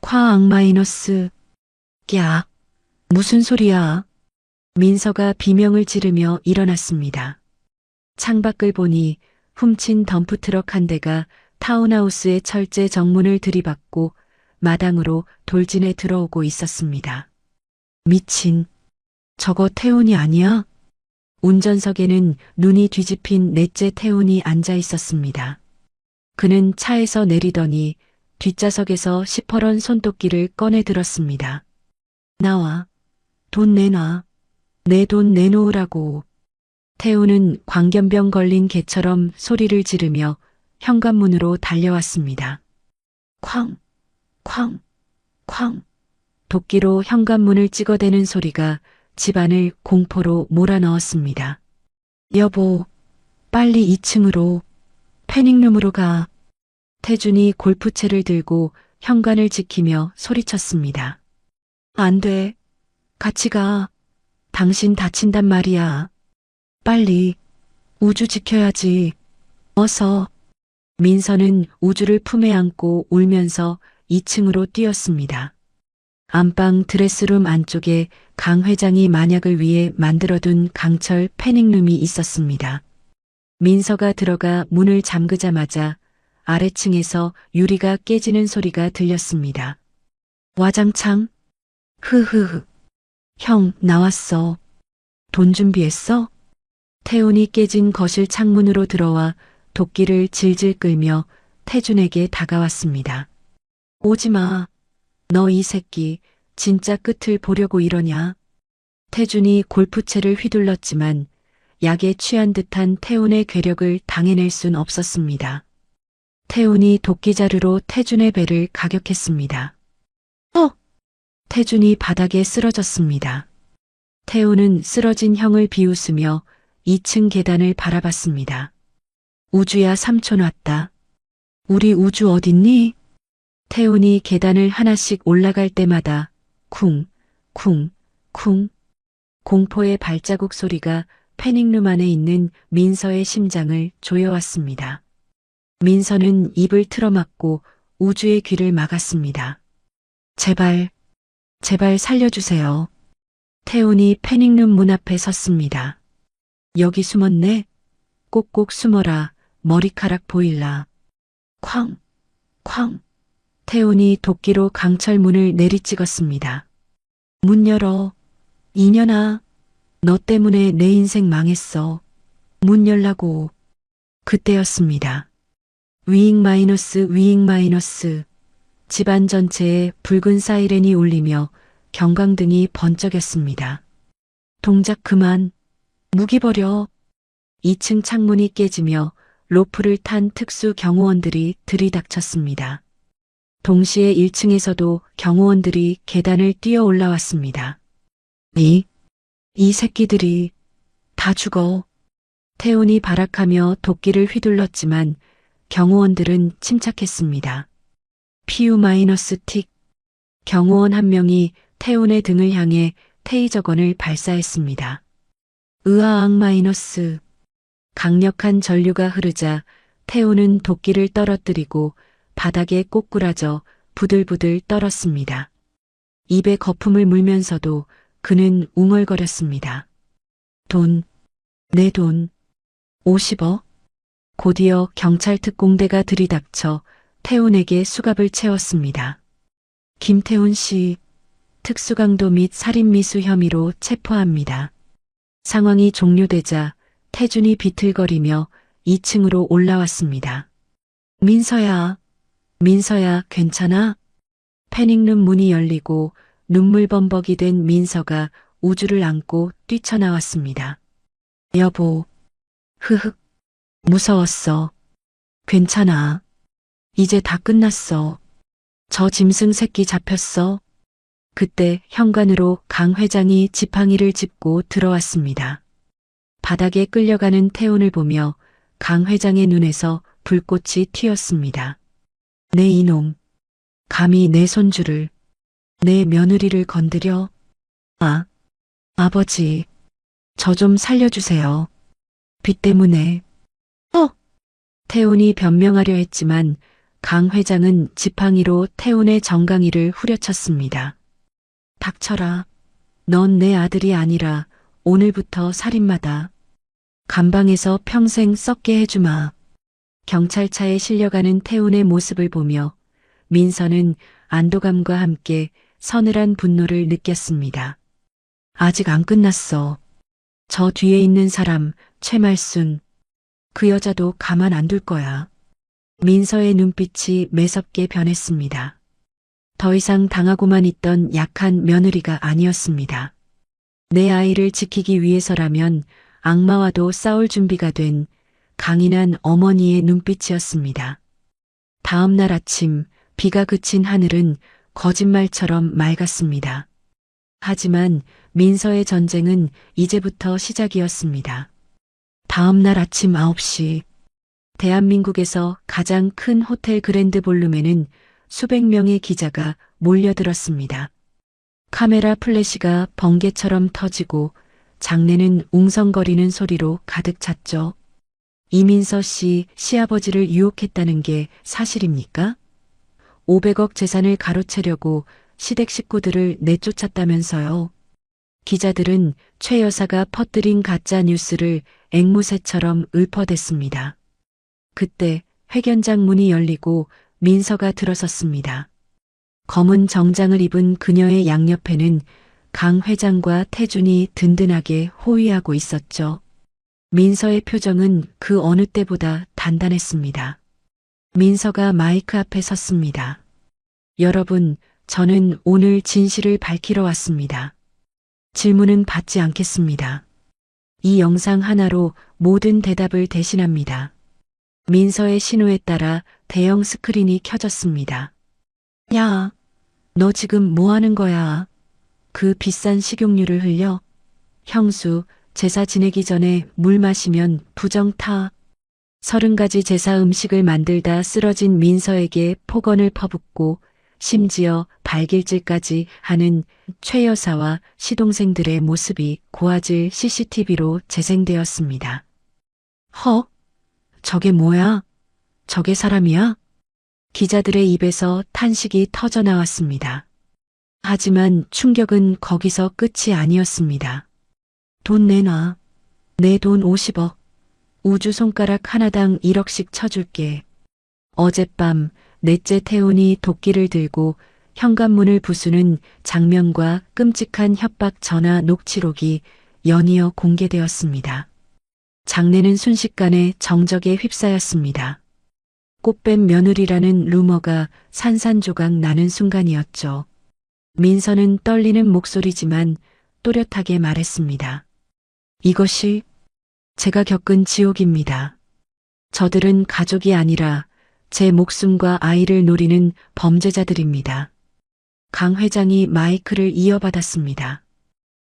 쾅 마이너스. 야, 무슨 소리야? 민서가 비명을 지르며 일어났습니다. 창밖을 보니 훔친 덤프트럭 한 대가 타운하우스의 철제 정문을 들이받고 마당으로 돌진해 들어오고 있었습니다. 미친. 저거 태훈이 아니야? 운전석에는 눈이 뒤집힌 넷째 태훈이 앉아 있었습니다. 그는 차에서 내리더니 뒷좌석에서 시퍼런 손도끼를 꺼내 들었습니다. 나와. 돈 내놔. 내 돈 내놓으라고. 태훈은 광견병 걸린 개처럼 소리를 지르며 현관문으로 달려왔습니다. 쾅, 쾅, 쾅. 도끼로 현관문을 찍어대는 소리가 집안을 공포로 몰아넣었습니다. 여보, 빨리 2층으로, 패닉룸으로 가. 태준이 골프채를 들고 현관을 지키며 소리쳤습니다. 안 돼. 같이 가. 당신 다친단 말이야. 빨리. 우주 지켜야지. 어서. 민서는 우주를 품에 안고 울면서 2층으로 뛰었습니다. 안방 드레스룸 안쪽에 강 회장이 만약을 위해 만들어둔 강철 패닉룸이 있었습니다. 민서가 들어가 문을 잠그자마자 아래층에서 유리가 깨지는 소리가 들렸습니다. 와장창? 흐흐흐. 형, 나왔어. 돈 준비했어? 태훈이 깨진 거실 창문으로 들어와 도끼를 질질 끌며 태준에게 다가왔습니다. 오지 마. 너 이 새끼 진짜 끝을 보려고 이러냐? 태준이 골프채를 휘둘렀지만 약에 취한 듯한 태훈의 괴력을 당해낼 순 없었습니다. 태훈이 도끼자루로 태준의 배를 가격했습니다. 태준이 바닥에 쓰러졌습니다. 태훈은 쓰러진 형을 비웃으며 2층 계단을 바라봤습니다. 우주야 삼촌 왔다. 우리 우주 어딨니? 태훈이 계단을 하나씩 올라갈 때마다 쿵, 쿵, 쿵. 공포의 발자국 소리가 패닉룸 안에 있는 민서의 심장을 조여왔습니다. 민서는 입을 틀어막고 우주의 귀를 막았습니다. 제발, 제발 살려주세요. 태훈이 패닉룸 문 앞에 섰습니다. 여기 숨었네. 꼭꼭 숨어라. 머리카락 보일라. 쾅, 쾅. 태훈이 도끼로 강철 문을 내리찍었습니다. 문 열어. 이년아. 너 때문에 내 인생 망했어. 문 열라고. 그때였습니다. 위잉 마이너스 위잉 마이너스. 집안 전체에 붉은 사이렌이 울리며 경광등이 번쩍였습니다. 동작 그만. 무기 버려. 2층 창문이 깨지며 로프를 탄 특수 경호원들이 들이닥쳤습니다. 동시에 1층에서도 경호원들이 계단을 뛰어 올라왔습니다. 이 새끼들이 다 죽어. 태훈이 발악하며 도끼를 휘둘렀지만 경호원들은 침착했습니다. PU-틱. 경호원 한 명이 태훈의 등을 향해 테이저건을 발사했습니다. 으아앙 마이너스. 강력한 전류가 흐르자 태훈은 도끼를 떨어뜨리고 바닥에 꼬꾸라져 부들부들 떨었습니다. 입에 거품을 물면서도 그는 웅얼거렸습니다. 돈, 내 돈, 50억? 곧이어 경찰 특공대가 들이닥쳐 태훈에게 수갑을 채웠습니다. 김태훈 씨, 특수강도 및 살인미수 혐의로 체포합니다. 상황이 종료되자 태준이 비틀거리며 2층으로 올라왔습니다. 민서야, 민서야, 괜찮아? 패닉룸 문이 열리고 눈물범벅이 된 민서가 우주를 안고 뛰쳐나왔습니다. 여보, 흐흑, 무서웠어. 괜찮아. 이제 다 끝났어. 저 짐승 새끼 잡혔어. 그때 현관으로 강 회장이 지팡이를 짚고 들어왔습니다. 바닥에 끌려가는 태훈을 보며 강 회장의 눈에서 불꽃이 튀었습니다. 내 이놈, 감히 내 손주를, 내 며느리를 건드려? 아, 아버지, 저 좀 살려주세요. 빚 때문에. 태훈이 변명하려 했지만 강 회장은 지팡이로 태훈의 정강이를 후려쳤습니다. 닥쳐라. 넌 내 아들이 아니라 오늘부터 살인마다. 감방에서 평생 썩게 해주마. 경찰차에 실려가는 태훈의 모습을 보며 민서는 안도감과 함께 서늘한 분노를 느꼈습니다. 아직 안 끝났어. 저 뒤에 있는 사람, 최말순. 그 여자도 가만 안 둘 거야. 민서의 눈빛이 매섭게 변했습니다. 더 이상 당하고만 있던 약한 며느리가 아니었습니다. 내 아이를 지키기 위해서라면 악마와도 싸울 준비가 된 강인한 어머니의 눈빛이었습니다. 다음 날 아침 비가 그친 하늘은 거짓말처럼 맑았습니다. 하지만 민서의 전쟁은 이제부터 시작이었습니다. 다음 날 아침 9시 대한민국에서 가장 큰 호텔 그랜드 볼룸에는 수백 명의 기자가 몰려들었습니다. 카메라 플래시가 번개처럼 터지고 장내는 웅성거리는 소리로 가득 찼죠. 이민서 씨 시아버지를 유혹했다는 게 사실입니까? 500억 재산을 가로채려고 시댁 식구들을 내쫓았다면서요. 기자들은 최 여사가 퍼뜨린 가짜 뉴스를 앵무새처럼 읊어댔습니다. 그때 회견장 문이 열리고 민서가 들어섰습니다. 검은 정장을 입은 그녀의 양옆에는 강 회장과 태준이 든든하게 호위하고 있었죠. 민서의 표정은 그 어느 때보다 단단했습니다. 민서가 마이크 앞에 섰습니다. 여러분, 저는 오늘 진실을 밝히러 왔습니다. 질문은 받지 않겠습니다. 이 영상 하나로 모든 대답을 대신합니다. 민서의 신호에 따라 대형 스크린이 켜졌습니다. 야, 너 지금 뭐 하는 거야? 그 비싼 식용유를 흘려? 형수, 제사 지내기 전에 물 마시면 부정 타. 30가지 제사 음식을 만들다 쓰러진 민서에게 폭언을 퍼붓고 심지어 발길질까지 하는 최 여사와 시동생들의 모습이 고화질 CCTV로 재생되었습니다. 허? 저게 뭐야? 저게 사람이야? 기자들의 입에서 탄식이 터져 나왔습니다. 하지만 충격은 거기서 끝이 아니었습니다. 돈 내놔. 내 돈 50억. 우주 손가락 하나당 1억씩 쳐줄게. 어젯밤 넷째 태훈이 도끼를 들고 현관문을 부수는 장면과 끔찍한 협박 전화 녹취록이 연이어 공개되었습니다. 장내는 순식간에 정적에 휩싸였습니다. 꽃뱀 며느리라는 루머가 산산조각 나는 순간이었죠. 민서는 떨리는 목소리지만 또렷하게 말했습니다. 이것이 제가 겪은 지옥입니다. 저들은 가족이 아니라 제 목숨과 아이를 노리는 범죄자들입니다. 강 회장이 마이크를 이어받았습니다.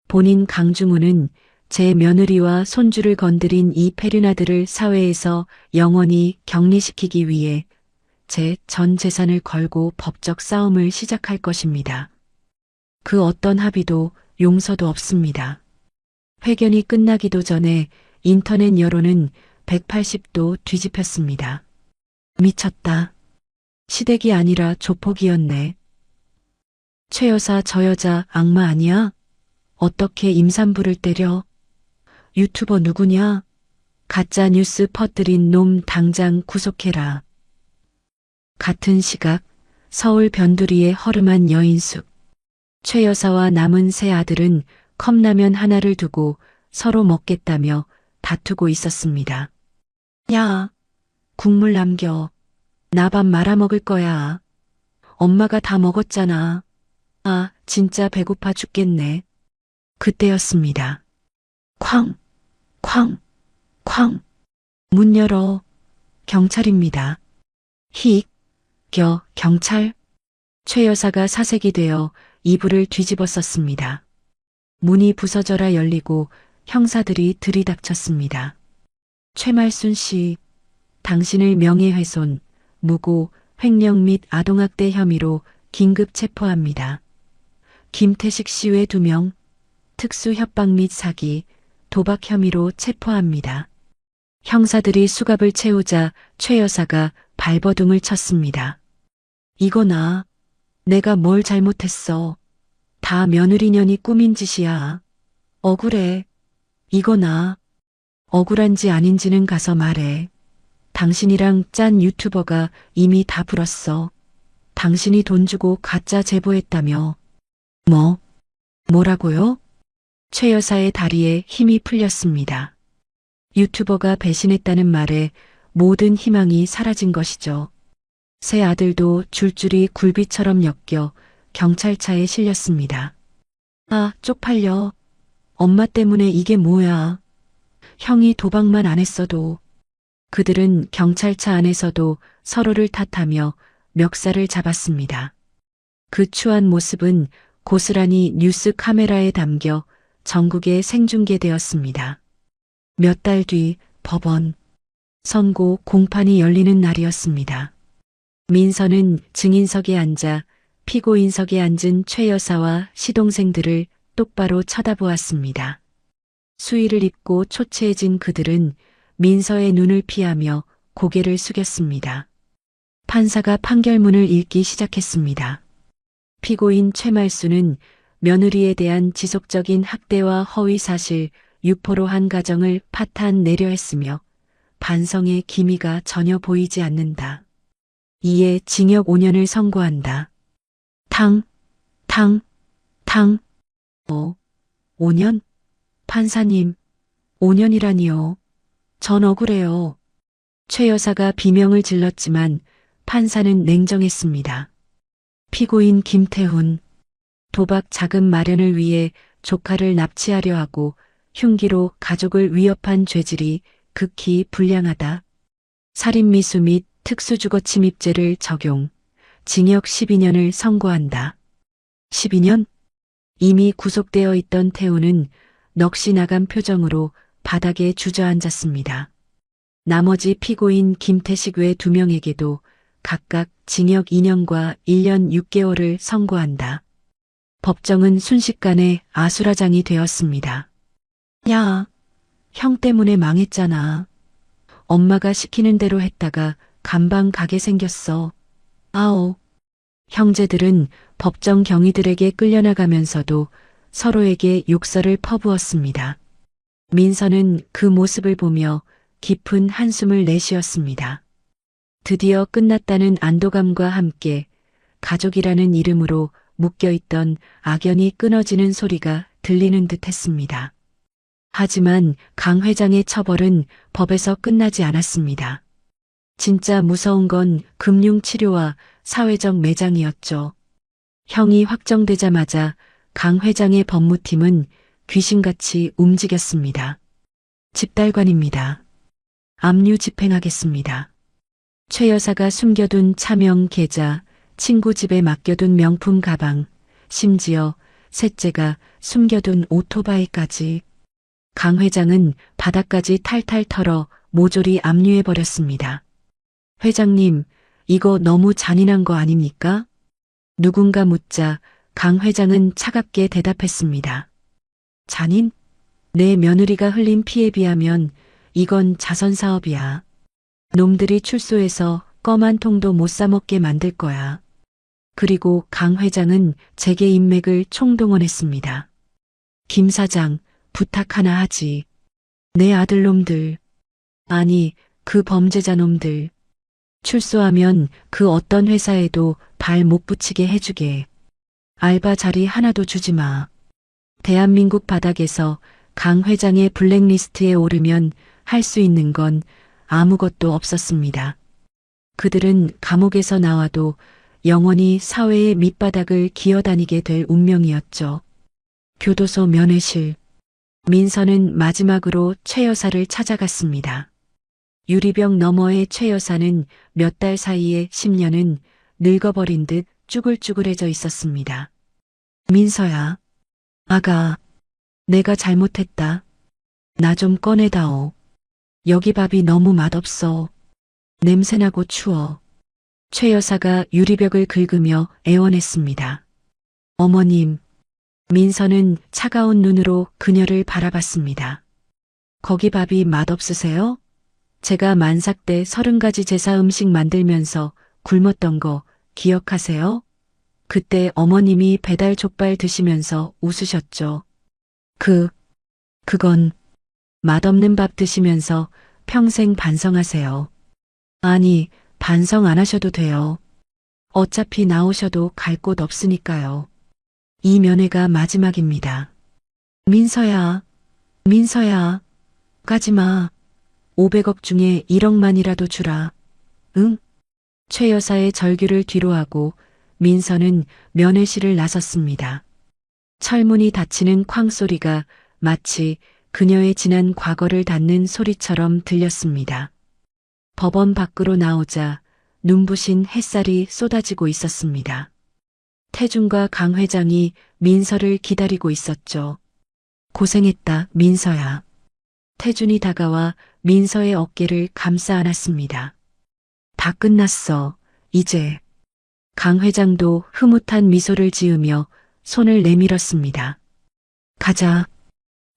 본인 강중우는 제 며느리와 손주를 건드린 이 페르나드를 사회에서 영원히 격리시키기 위해 제 전 재산을 걸고 법적 싸움을 시작할 것입니다. 그 어떤 합의도 용서도 없습니다. 회견이 끝나기도 전에 인터넷 여론은 180도 뒤집혔습니다. 미쳤다. 시댁이 아니라 조폭이었네. 최 여사 저 여자 악마 아니야? 어떻게 임산부를 때려? 유튜버 누구냐? 가짜 뉴스 퍼뜨린 놈 당장 구속해라. 같은 시각 서울 변두리의 허름한 여인숙. 최 여사와 남은 세 아들은 컵라면 하나를 두고 서로 먹겠다며 다투고 있었습니다. 야, 국물 남겨. 나 밥 말아 먹을 거야. 엄마가 다 먹었잖아. 아, 진짜 배고파 죽겠네. 그때였습니다. 쾅, 쾅, 쾅. 문 열어. 경찰입니다. 힉, 경찰? 최 여사가 사색이 되어 이불을 뒤집어 썼습니다. 문이 부서져라 열리고 형사들이 들이닥쳤습니다. 최말순 씨, 당신을 명예훼손, 무고, 횡령 및 아동학대 혐의로 긴급 체포합니다. 김태식 씨 외 2명, 특수 협박 및 사기, 도박 혐의로 체포합니다. 형사들이 수갑을 채우자 최 여사가 발버둥을 쳤습니다. 이거나, 내가 뭘 잘못했어. 다 며느리년이 꾸민 짓이야. 억울해. 이거나, 억울한지 아닌지는 가서 말해. 당신이랑 짠 유튜버가 이미 다 불었어. 당신이 돈 주고 가짜 제보했다며. 뭐라고요? 최 여사의 다리에 힘이 풀렸습니다. 유튜버가 배신했다는 말에 모든 희망이 사라진 것이죠. 세 아들도 줄줄이 굴비처럼 엮여 경찰차에 실렸습니다. 아, 쪽팔려. 엄마 때문에 이게 뭐야. 형이 도박만 안 했어도. 그들은 경찰차 안에서도 서로를 탓하며 멱살을 잡았습니다. 그 추한 모습은 고스란히 뉴스 카메라에 담겨 전국에 생중계되었습니다. 몇 달 뒤 법원 선고 공판이 열리는 날이었습니다. 민서는 증인석에 앉아 피고인석에 앉은 최 여사와 시동생들을 똑바로 쳐다보았습니다. 수의를 입고 초췌해진 그들은 민서의 눈을 피하며 고개를 숙였습니다. 판사가 판결문을 읽기 시작했습니다. 피고인 최말수는 며느리에 대한 지속적인 학대와 허위 사실, 유포로 한 가정을 파탄내려 했으며 반성의 기미가 전혀 보이지 않는다. 이에 징역 5년을 선고한다. 5년? 판사님, 5년이라니요. 전 억울해요. 최 여사가 비명을 질렀지만 판사는 냉정했습니다. 피고인 김태훈, 도박 자금 마련을 위해 조카를 납치하려 하고 흉기로 가족을 위협한 죄질이 극히 불량하다. 살인미수 및 특수주거침입죄를 적용, 징역 12년을 선고한다. 12년? 이미 구속되어 있던 태훈은 넋이 나간 표정으로 바닥에 주저앉았습니다. 나머지 피고인 김태식 외 2명에게도 각각 징역 2년과 1년 6개월을 선고한다. 법정은 순식간에 아수라장이 되었습니다. 야, 형 때문에 망했잖아. 엄마가 시키는 대로 했다가 감방 가게 생겼어. 아오. 형제들은 법정 경위들에게 끌려나가면서도 서로에게 욕설을 퍼부었습니다. 민서는 그 모습을 보며 깊은 한숨을 내쉬었습니다. 드디어 끝났다는 안도감과 함께 가족이라는 이름으로 묶여있던 악연이 끊어지는 소리가 들리는 듯 했습니다. 하지만 강 회장의 처벌은 법에서 끝나지 않았습니다. 진짜 무서운 건 금융치료와 사회적 매장이었죠. 형이 확정되자마자 강 회장의 법무팀은 귀신같이 움직였습니다. 집달관입니다. 압류 집행하겠습니다. 최 여사가 숨겨둔 차명 계좌, 친구 집에 맡겨둔 명품 가방, 심지어 셋째가 숨겨둔 오토바이까지. 강 회장은 바닥까지 탈탈 털어 모조리 압류해버렸습니다. 회장님, 이거 너무 잔인한 거 아닙니까? 누군가 묻자 강 회장은 차갑게 대답했습니다. 잔인? 내 며느리가 흘린 피에 비하면 이건 자선사업이야. 놈들이 출소해서 껌 한 통도 못 사먹게 만들 거야. 그리고 강 회장은 제게 인맥을 총동원했습니다. 김 사장, 부탁 하나 하지. 내 아들놈들, 아니 그 범죄자 놈들, 출소하면 그 어떤 회사에도 발 못 붙이게 해주게. 알바 자리 하나도 주지 마. 대한민국 바닥에서 강 회장의 블랙리스트에 오르면 할 수 있는 건 아무것도 없었습니다. 그들은 감옥에서 나와도 영원히 사회의 밑바닥을 기어다니게 될 운명이었죠. 교도소 면회실. 민서는 마지막으로 최 여사를 찾아갔습니다. 유리병 너머의 최 여사는 몇 달 사이에 10년은 늙어버린 듯 쭈글쭈글해져 있었습니다. 민서야. 아가. 내가 잘못했다. 나 좀 꺼내다오. 여기 밥이 너무 맛없어. 냄새나고 추워. 최 여사가 유리벽을 긁으며 애원했습니다. 어머님. 민서는 차가운 눈으로 그녀를 바라봤습니다. 거기 밥이 맛없으세요? 제가 만삭 때 30가지 제사 음식 만들면서 굶었던 거 기억하세요? 그때 어머님이 배달 족발 드시면서 웃으셨죠. 그건 맛없는 밥 드시면서 평생 반성하세요. 아니, 반성 안 하셔도 돼요. 어차피 나오셔도 갈 곳 없으니까요. 이 면회가 마지막입니다. 민서야, 민서야, 가지마. 500억 중에 1억만이라도 주라. 응? 최 여사의 절규를 뒤로하고 민서는 면회실을 나섰습니다. 철문이 닫히는 쾅 소리가 마치 그녀의 지난 과거를 닫는 소리처럼 들렸습니다. 법원 밖으로 나오자 눈부신 햇살이 쏟아지고 있었습니다. 태준과 강 회장이 민서를 기다리고 있었죠. 고생했다, 민서야. 태준이 다가와 민서의 어깨를 감싸 안았습니다. 다 끝났어, 이제. 강 회장도 흐뭇한 미소를 지으며 손을 내밀었습니다. 가자.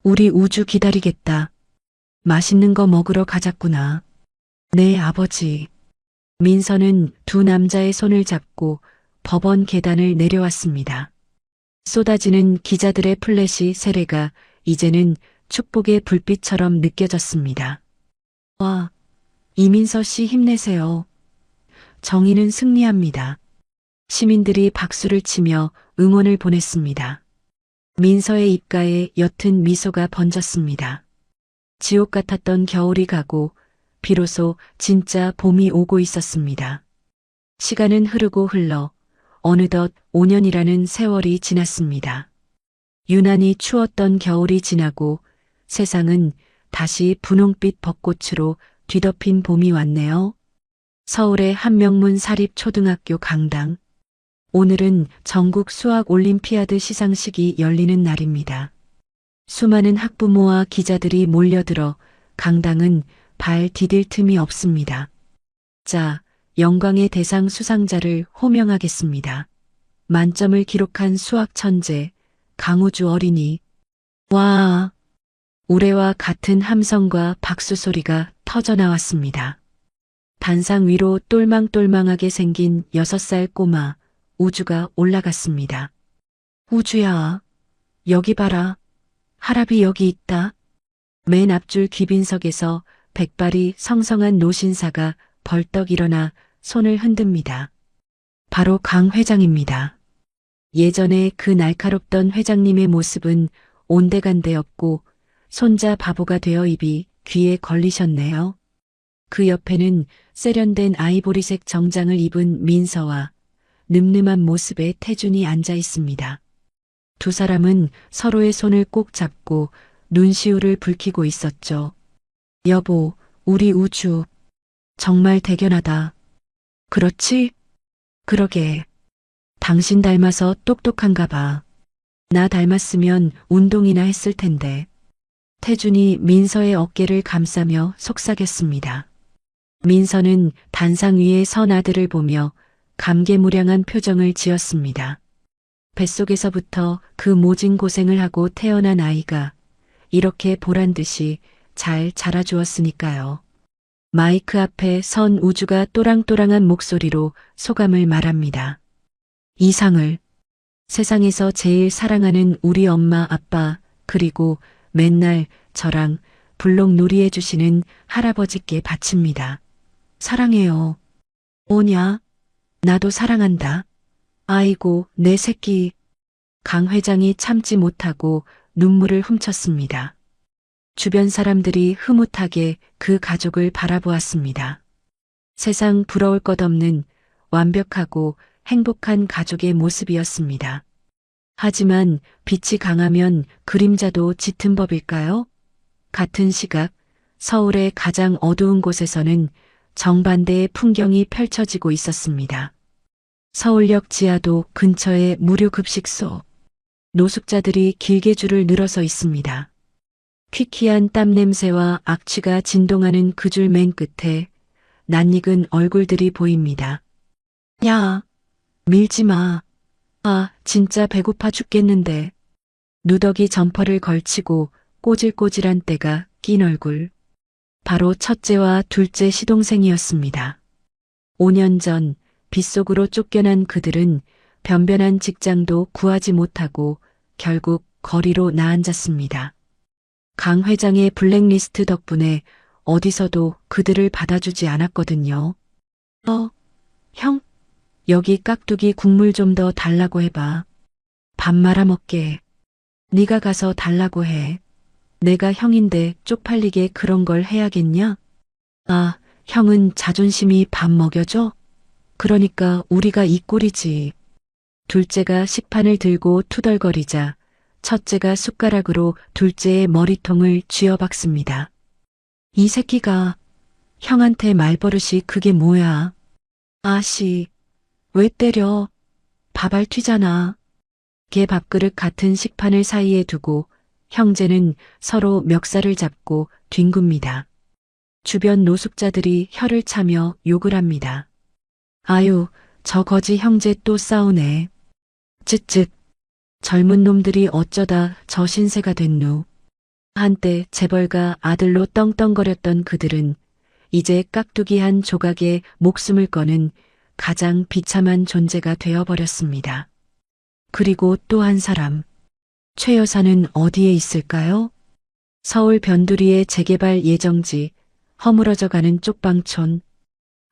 우리 우주 기다리겠다. 맛있는 거 먹으러 가자꾸나. 네, 아버지. 민서는 두 남자의 손을 잡고 법원 계단을 내려왔습니다. 쏟아지는 기자들의 플래시 세례가 이제는 축복의 불빛처럼 느껴졌습니다. 와, 이민서 씨 힘내세요. 정의는 승리합니다. 시민들이 박수를 치며 응원을 보냈습니다. 민서의 입가에 옅은 미소가 번졌습니다. 지옥 같았던 겨울이 가고 비로소 진짜 봄이 오고 있었습니다. 시간은 흐르고 흘러 어느덧 5년이라는 세월이 지났습니다. 유난히 추웠던 겨울이 지나고 세상은 다시 분홍빛 벚꽃으로 뒤덮인 봄이 왔네요. 서울의 한명문 사립초등학교 강당. 오늘은 전국 수학 올림피아드 시상식이 열리는 날입니다. 수많은 학부모와 기자들이 몰려들어 강당은 발 디딜 틈이 없습니다. 자, 영광의 대상 수상자를 호명하겠습니다. 만점을 기록한 수학 천재, 강우주 어린이. 와! 우레와 같은 함성과 박수 소리가 터져 나왔습니다. 단상 위로 똘망똘망하게 생긴 6살 꼬마, 우주가 올라갔습니다. 우주야, 여기 봐라. 할아비 여기 있다. 맨 앞줄 귀빈석에서 백발이 성성한 노신사가 벌떡 일어나 손을 흔듭니다. 바로 강 회장입니다. 예전에 그 날카롭던 회장님의 모습은 온데간데 없고 손자 바보가 되어 입이 귀에 걸리셨네요. 그 옆에는 세련된 아이보리색 정장을 입은 민서와 늠름한 모습의 태준이 앉아 있습니다. 두 사람은 서로의 손을 꼭 잡고 눈시울을 붉히고 있었죠. 여보, 우리 우주. 정말 대견하다. 그렇지? 그러게. 당신 닮아서 똑똑한가 봐. 나 닮았으면 운동이나 했을 텐데. 태준이 민서의 어깨를 감싸며 속삭였습니다. 민서는 단상 위에 선 아들을 보며 감개무량한 표정을 지었습니다. 뱃속에서부터 그 모진 고생을 하고 태어난 아이가 이렇게 보란 듯이 잘 자라주었으니까요. 마이크 앞에 선 우주가 또랑또랑한 목소리로 소감을 말합니다. 이상을 세상에서 제일 사랑하는 우리 엄마 아빠 그리고 맨날 저랑 블록 놀이해 주시는 할아버지께 바칩니다. 사랑해요. 오냐? 나도 사랑한다. 아이고 내 새끼. 강 회장이 참지 못하고 눈물을 훔쳤습니다. 주변 사람들이 흐뭇하게 그 가족을 바라보았습니다. 세상 부러울 것 없는 완벽하고 행복한 가족의 모습이었습니다. 하지만 빛이 강하면 그림자도 짙은 법일까요? 같은 시각 서울의 가장 어두운 곳에서는 정반대의 풍경이 펼쳐지고 있었습니다. 서울역 지하도 근처의 무료 급식소. 노숙자들이 길게 줄을 늘어서 있습니다. 퀴퀴한 땀 냄새와 악취가 진동하는 그 줄 맨 끝에 낯익은 얼굴들이 보입니다. 야, 밀지 마. 아, 진짜 배고파 죽겠는데. 누더기 점퍼를 걸치고 꼬질꼬질한 때가 낀 얼굴. 바로 첫째와 둘째 시동생이었습니다. 5년 전 빗속으로 쫓겨난 그들은 변변한 직장도 구하지 못하고 결국 거리로 나앉았습니다. 강 회장의 블랙리스트 덕분에 어디서도 그들을 받아주지 않았거든요. 형, 여기 깍두기 국물 좀 더 달라고 해봐. 밥 말아 먹게. 네가 가서 달라고 해. 내가 형인데 쪽팔리게 그런 걸 해야겠냐? 아, 형은 자존심이 밥 먹여줘? 그러니까 우리가 이 꼴이지. 둘째가 식판을 들고 투덜거리자 첫째가 숟가락으로 둘째의 머리통을 쥐어박습니다. 이 새끼가 형한테 말버릇이 그게 뭐야? 아씨, 왜 때려? 밥알 튀잖아. 개 밥그릇 같은 식판을 사이에 두고 형제는 서로 멱살을 잡고 뒹굽니다. 주변 노숙자들이 혀를 차며 욕을 합니다. 아유, 저 거지 형제 또 싸우네. 쯧쯧. 젊은 놈들이 어쩌다 저 신세가 됐누. 한때 재벌가 아들로 떵떵거렸던 그들은 이제 깍두기 한 조각에 목숨을 거는 가장 비참한 존재가 되어버렸습니다. 그리고 또 한 사람. 최 여사는 어디에 있을까요? 서울 변두리의 재개발 예정지, 허물어져가는 쪽방촌.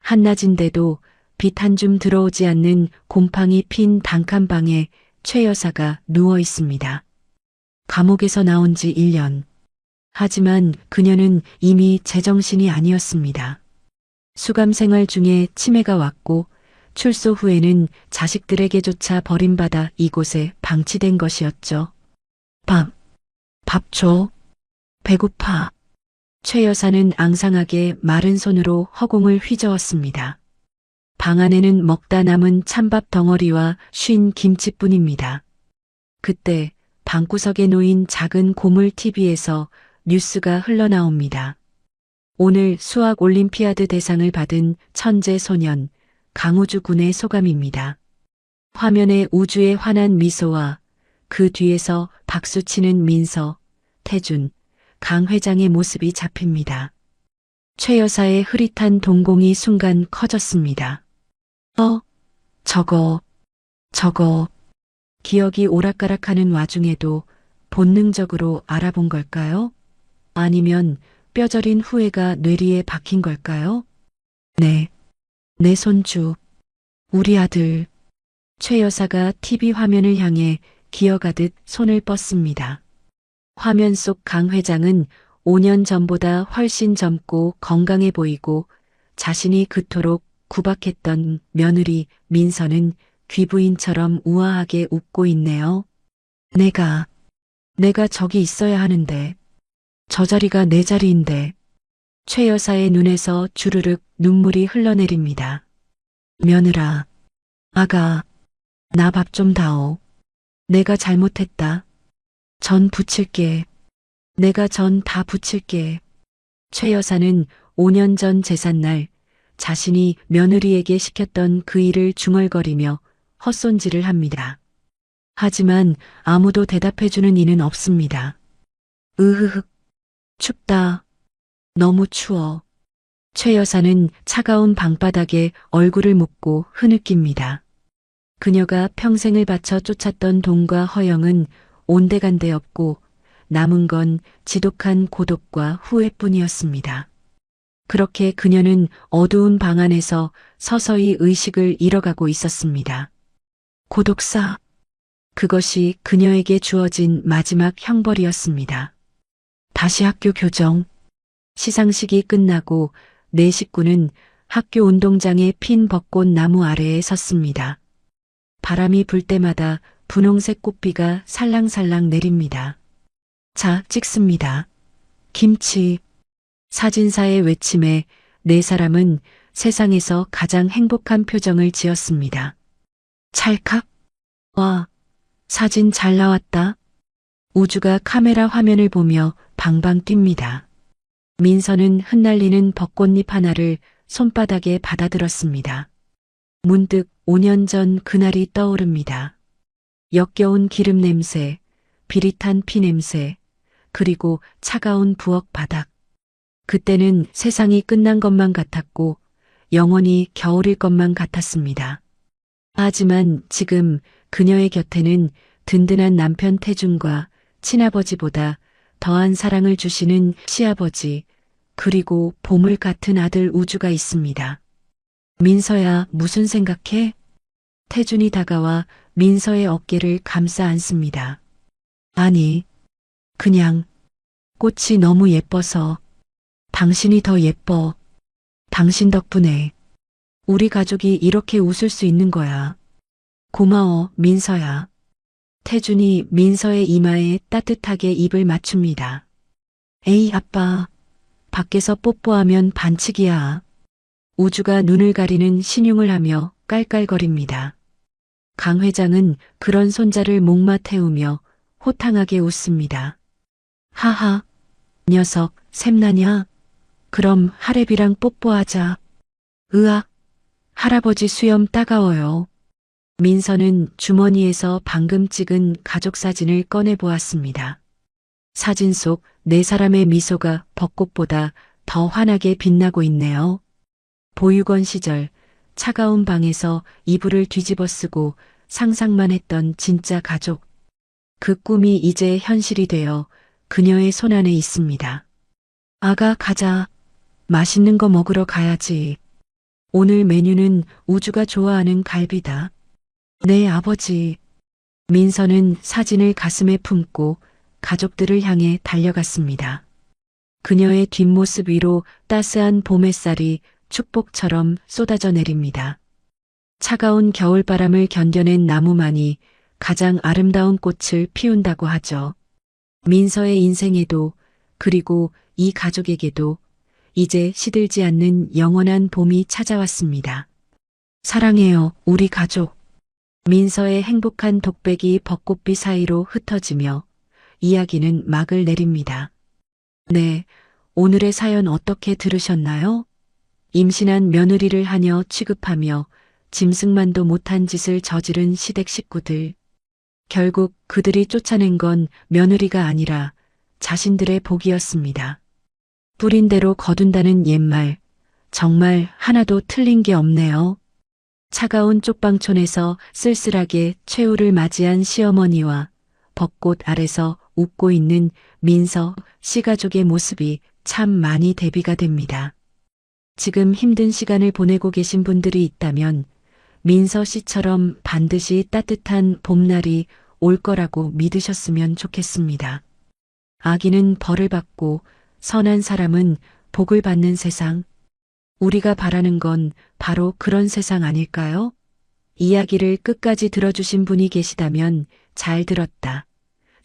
한낮인데도 빛 한 줌 들어오지 않는 곰팡이 핀 단칸방에 최 여사가 누워 있습니다. 감옥에서 나온 지 1년. 하지만 그녀는 이미 제정신이 아니었습니다. 수감 생활 중에 치매가 왔고 출소 후에는 자식들에게조차 버림받아 이곳에 방치된 것이었죠. 밥 줘. 배고파. 최 여사는 앙상하게 마른 손으로 허공을 휘저었습니다. 방 안에는 먹다 남은 찬밥 덩어리와 쉰 김치뿐입니다. 그때 방구석에 놓인 작은 고물 TV에서 뉴스가 흘러나옵니다. 오늘 수학 올림피아드 대상을 받은 천재 소년 강우주 군의 소감입니다. 화면에 우주의 환한 미소와 그 뒤에서 박수치는 민서, 태준, 강 회장의 모습이 잡힙니다. 최 여사의 흐릿한 동공이 순간 커졌습니다. 저거. 기억이 오락가락하는 와중에도 본능적으로 알아본 걸까요? 아니면 뼈저린 후회가 뇌리에 박힌 걸까요? 네, 내 손주, 우리 아들. 최 여사가 TV 화면을 향해 기어가듯 손을 뻗습니다. 화면 속 강 회장은 5년 전보다 훨씬 젊고 건강해 보이고 자신이 그토록 구박했던 며느리 민서는 귀부인처럼 우아하게 웃고 있네요. 내가 저기 있어야 하는데. 저 자리가 내 자리인데. 최 여사의 눈에서 주르륵 눈물이 흘러내립니다. 며느라, 아가, 나 밥 좀 다오. 내가 잘못했다. 전 부칠게. 내가 전 다 붙일게. 최 여사는 5년 전 제삿날 자신이 며느리에게 시켰던 그 일을 중얼거리며 헛손질을 합니다. 하지만 아무도 대답해주는 이는 없습니다. 으흐흑, 춥다. 너무 추워. 최 여사는 차가운 방바닥에 얼굴을 묻고 흐느낍니다. 그녀가 평생을 바쳐 쫓았던 돈과 허영은 온데간데 없고 남은 건 지독한 고독과 후회뿐이었습니다. 그렇게 그녀는 어두운 방 안에서 서서히 의식을 잃어가고 있었습니다. 고독사. 그것이 그녀에게 주어진 마지막 형벌이었습니다. 다시 학교 교정. 시상식이 끝나고 네 식구는 학교 운동장의 핀 벚꽃 나무 아래에 섰습니다. 바람이 불 때마다 분홍색 꽃비가 살랑살랑 내립니다. 자, 찍습니다. 김치. 사진사의 외침에 네 사람은 세상에서 가장 행복한 표정을 지었습니다. 찰칵. 와, 사진 잘 나왔다. 우주가 카메라 화면을 보며 방방 뜁니다. 민서는 흩날리는 벚꽃잎 하나를 손바닥에 받아들었습니다. 문득 5년 전 그날이 떠오릅니다. 역겨운 기름 냄새, 비릿한 피 냄새, 그리고 차가운 부엌 바닥. 그때는 세상이 끝난 것만 같았고 영원히 겨울일 것만 같았습니다. 하지만 지금 그녀의 곁에는 든든한 남편 태준과 친아버지보다 더한 사랑을 주시는 시아버지, 그리고 보물 같은 아들 우주가 있습니다. 민서야, 무슨 생각해? 태준이 다가와 민서의 어깨를 감싸 안습니다. 아니, 그냥 꽃이 너무 예뻐서. 당신이 더 예뻐. 당신 덕분에 우리 가족이 이렇게 웃을 수 있는 거야. 고마워, 민서야. 태준이 민서의 이마에 따뜻하게 입을 맞춥니다. 에이, 아빠. 밖에서 뽀뽀하면 반칙이야. 우주가 눈을 가리는 신용을 하며 깔깔거립니다. 강 회장은 그런 손자를 목마 태우며 호탕하게 웃습니다. 하하, 녀석, 샘나냐? 그럼 하랩이랑 뽀뽀하자. 으악, 할아버지 수염 따가워요. 민서는 주머니에서 방금 찍은 가족 사진을 꺼내 보았습니다. 사진 속 네 사람의 미소가 벚꽃보다 더 환하게 빛나고 있네요. 보육원 시절 차가운 방에서 이불을 뒤집어 쓰고 상상만 했던 진짜 가족. 그 꿈이 이제 현실이 되어 그녀의 손안에 있습니다. 아가, 가자. 맛있는 거 먹으러 가야지. 오늘 메뉴는 우주가 좋아하는 갈비다. 네, 아버지. 민서는 사진을 가슴에 품고 가족들을 향해 달려갔습니다. 그녀의 뒷모습 위로 따스한 봄 햇살이 축복처럼 쏟아져 내립니다. 차가운 겨울바람을 견뎌낸 나무만이 가장 아름다운 꽃을 피운다고 하죠. 민서의 인생에도, 그리고 이 가족에게도 이제 시들지 않는 영원한 봄이 찾아왔습니다. 사랑해요, 우리 가족. 민서의 행복한 독백이 벚꽃비 사이로 흩어지며 이야기는 막을 내립니다. 네, 오늘의 사연 어떻게 들으셨나요? 임신한 며느리를 하녀 취급하며 짐승만도 못한 짓을 저지른 시댁 식구들. 결국 그들이 쫓아낸 건 며느리가 아니라 자신들의 복이었습니다. 뿌린 대로 거둔다는 옛말, 정말 하나도 틀린 게 없네요. 차가운 쪽방촌에서 쓸쓸하게 최후를 맞이한 시어머니와 벚꽃 아래서 웃고 있는 민서 씨 가족의 모습이 참 많이 대비가 됩니다. 지금 힘든 시간을 보내고 계신 분들이 있다면 민서 씨처럼 반드시 따뜻한 봄날이 올 거라고 믿으셨으면 좋겠습니다. 악인은 벌을 받고 선한 사람은 복을 받는 세상. 우리가 바라는 건 바로 그런 세상 아닐까요? 이야기를 끝까지 들어주신 분이 계시다면 잘 들었다.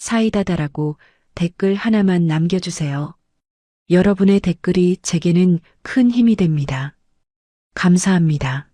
사이다다라고 댓글 하나만 남겨주세요. 여러분의 댓글이 제게는 큰 힘이 됩니다. 감사합니다.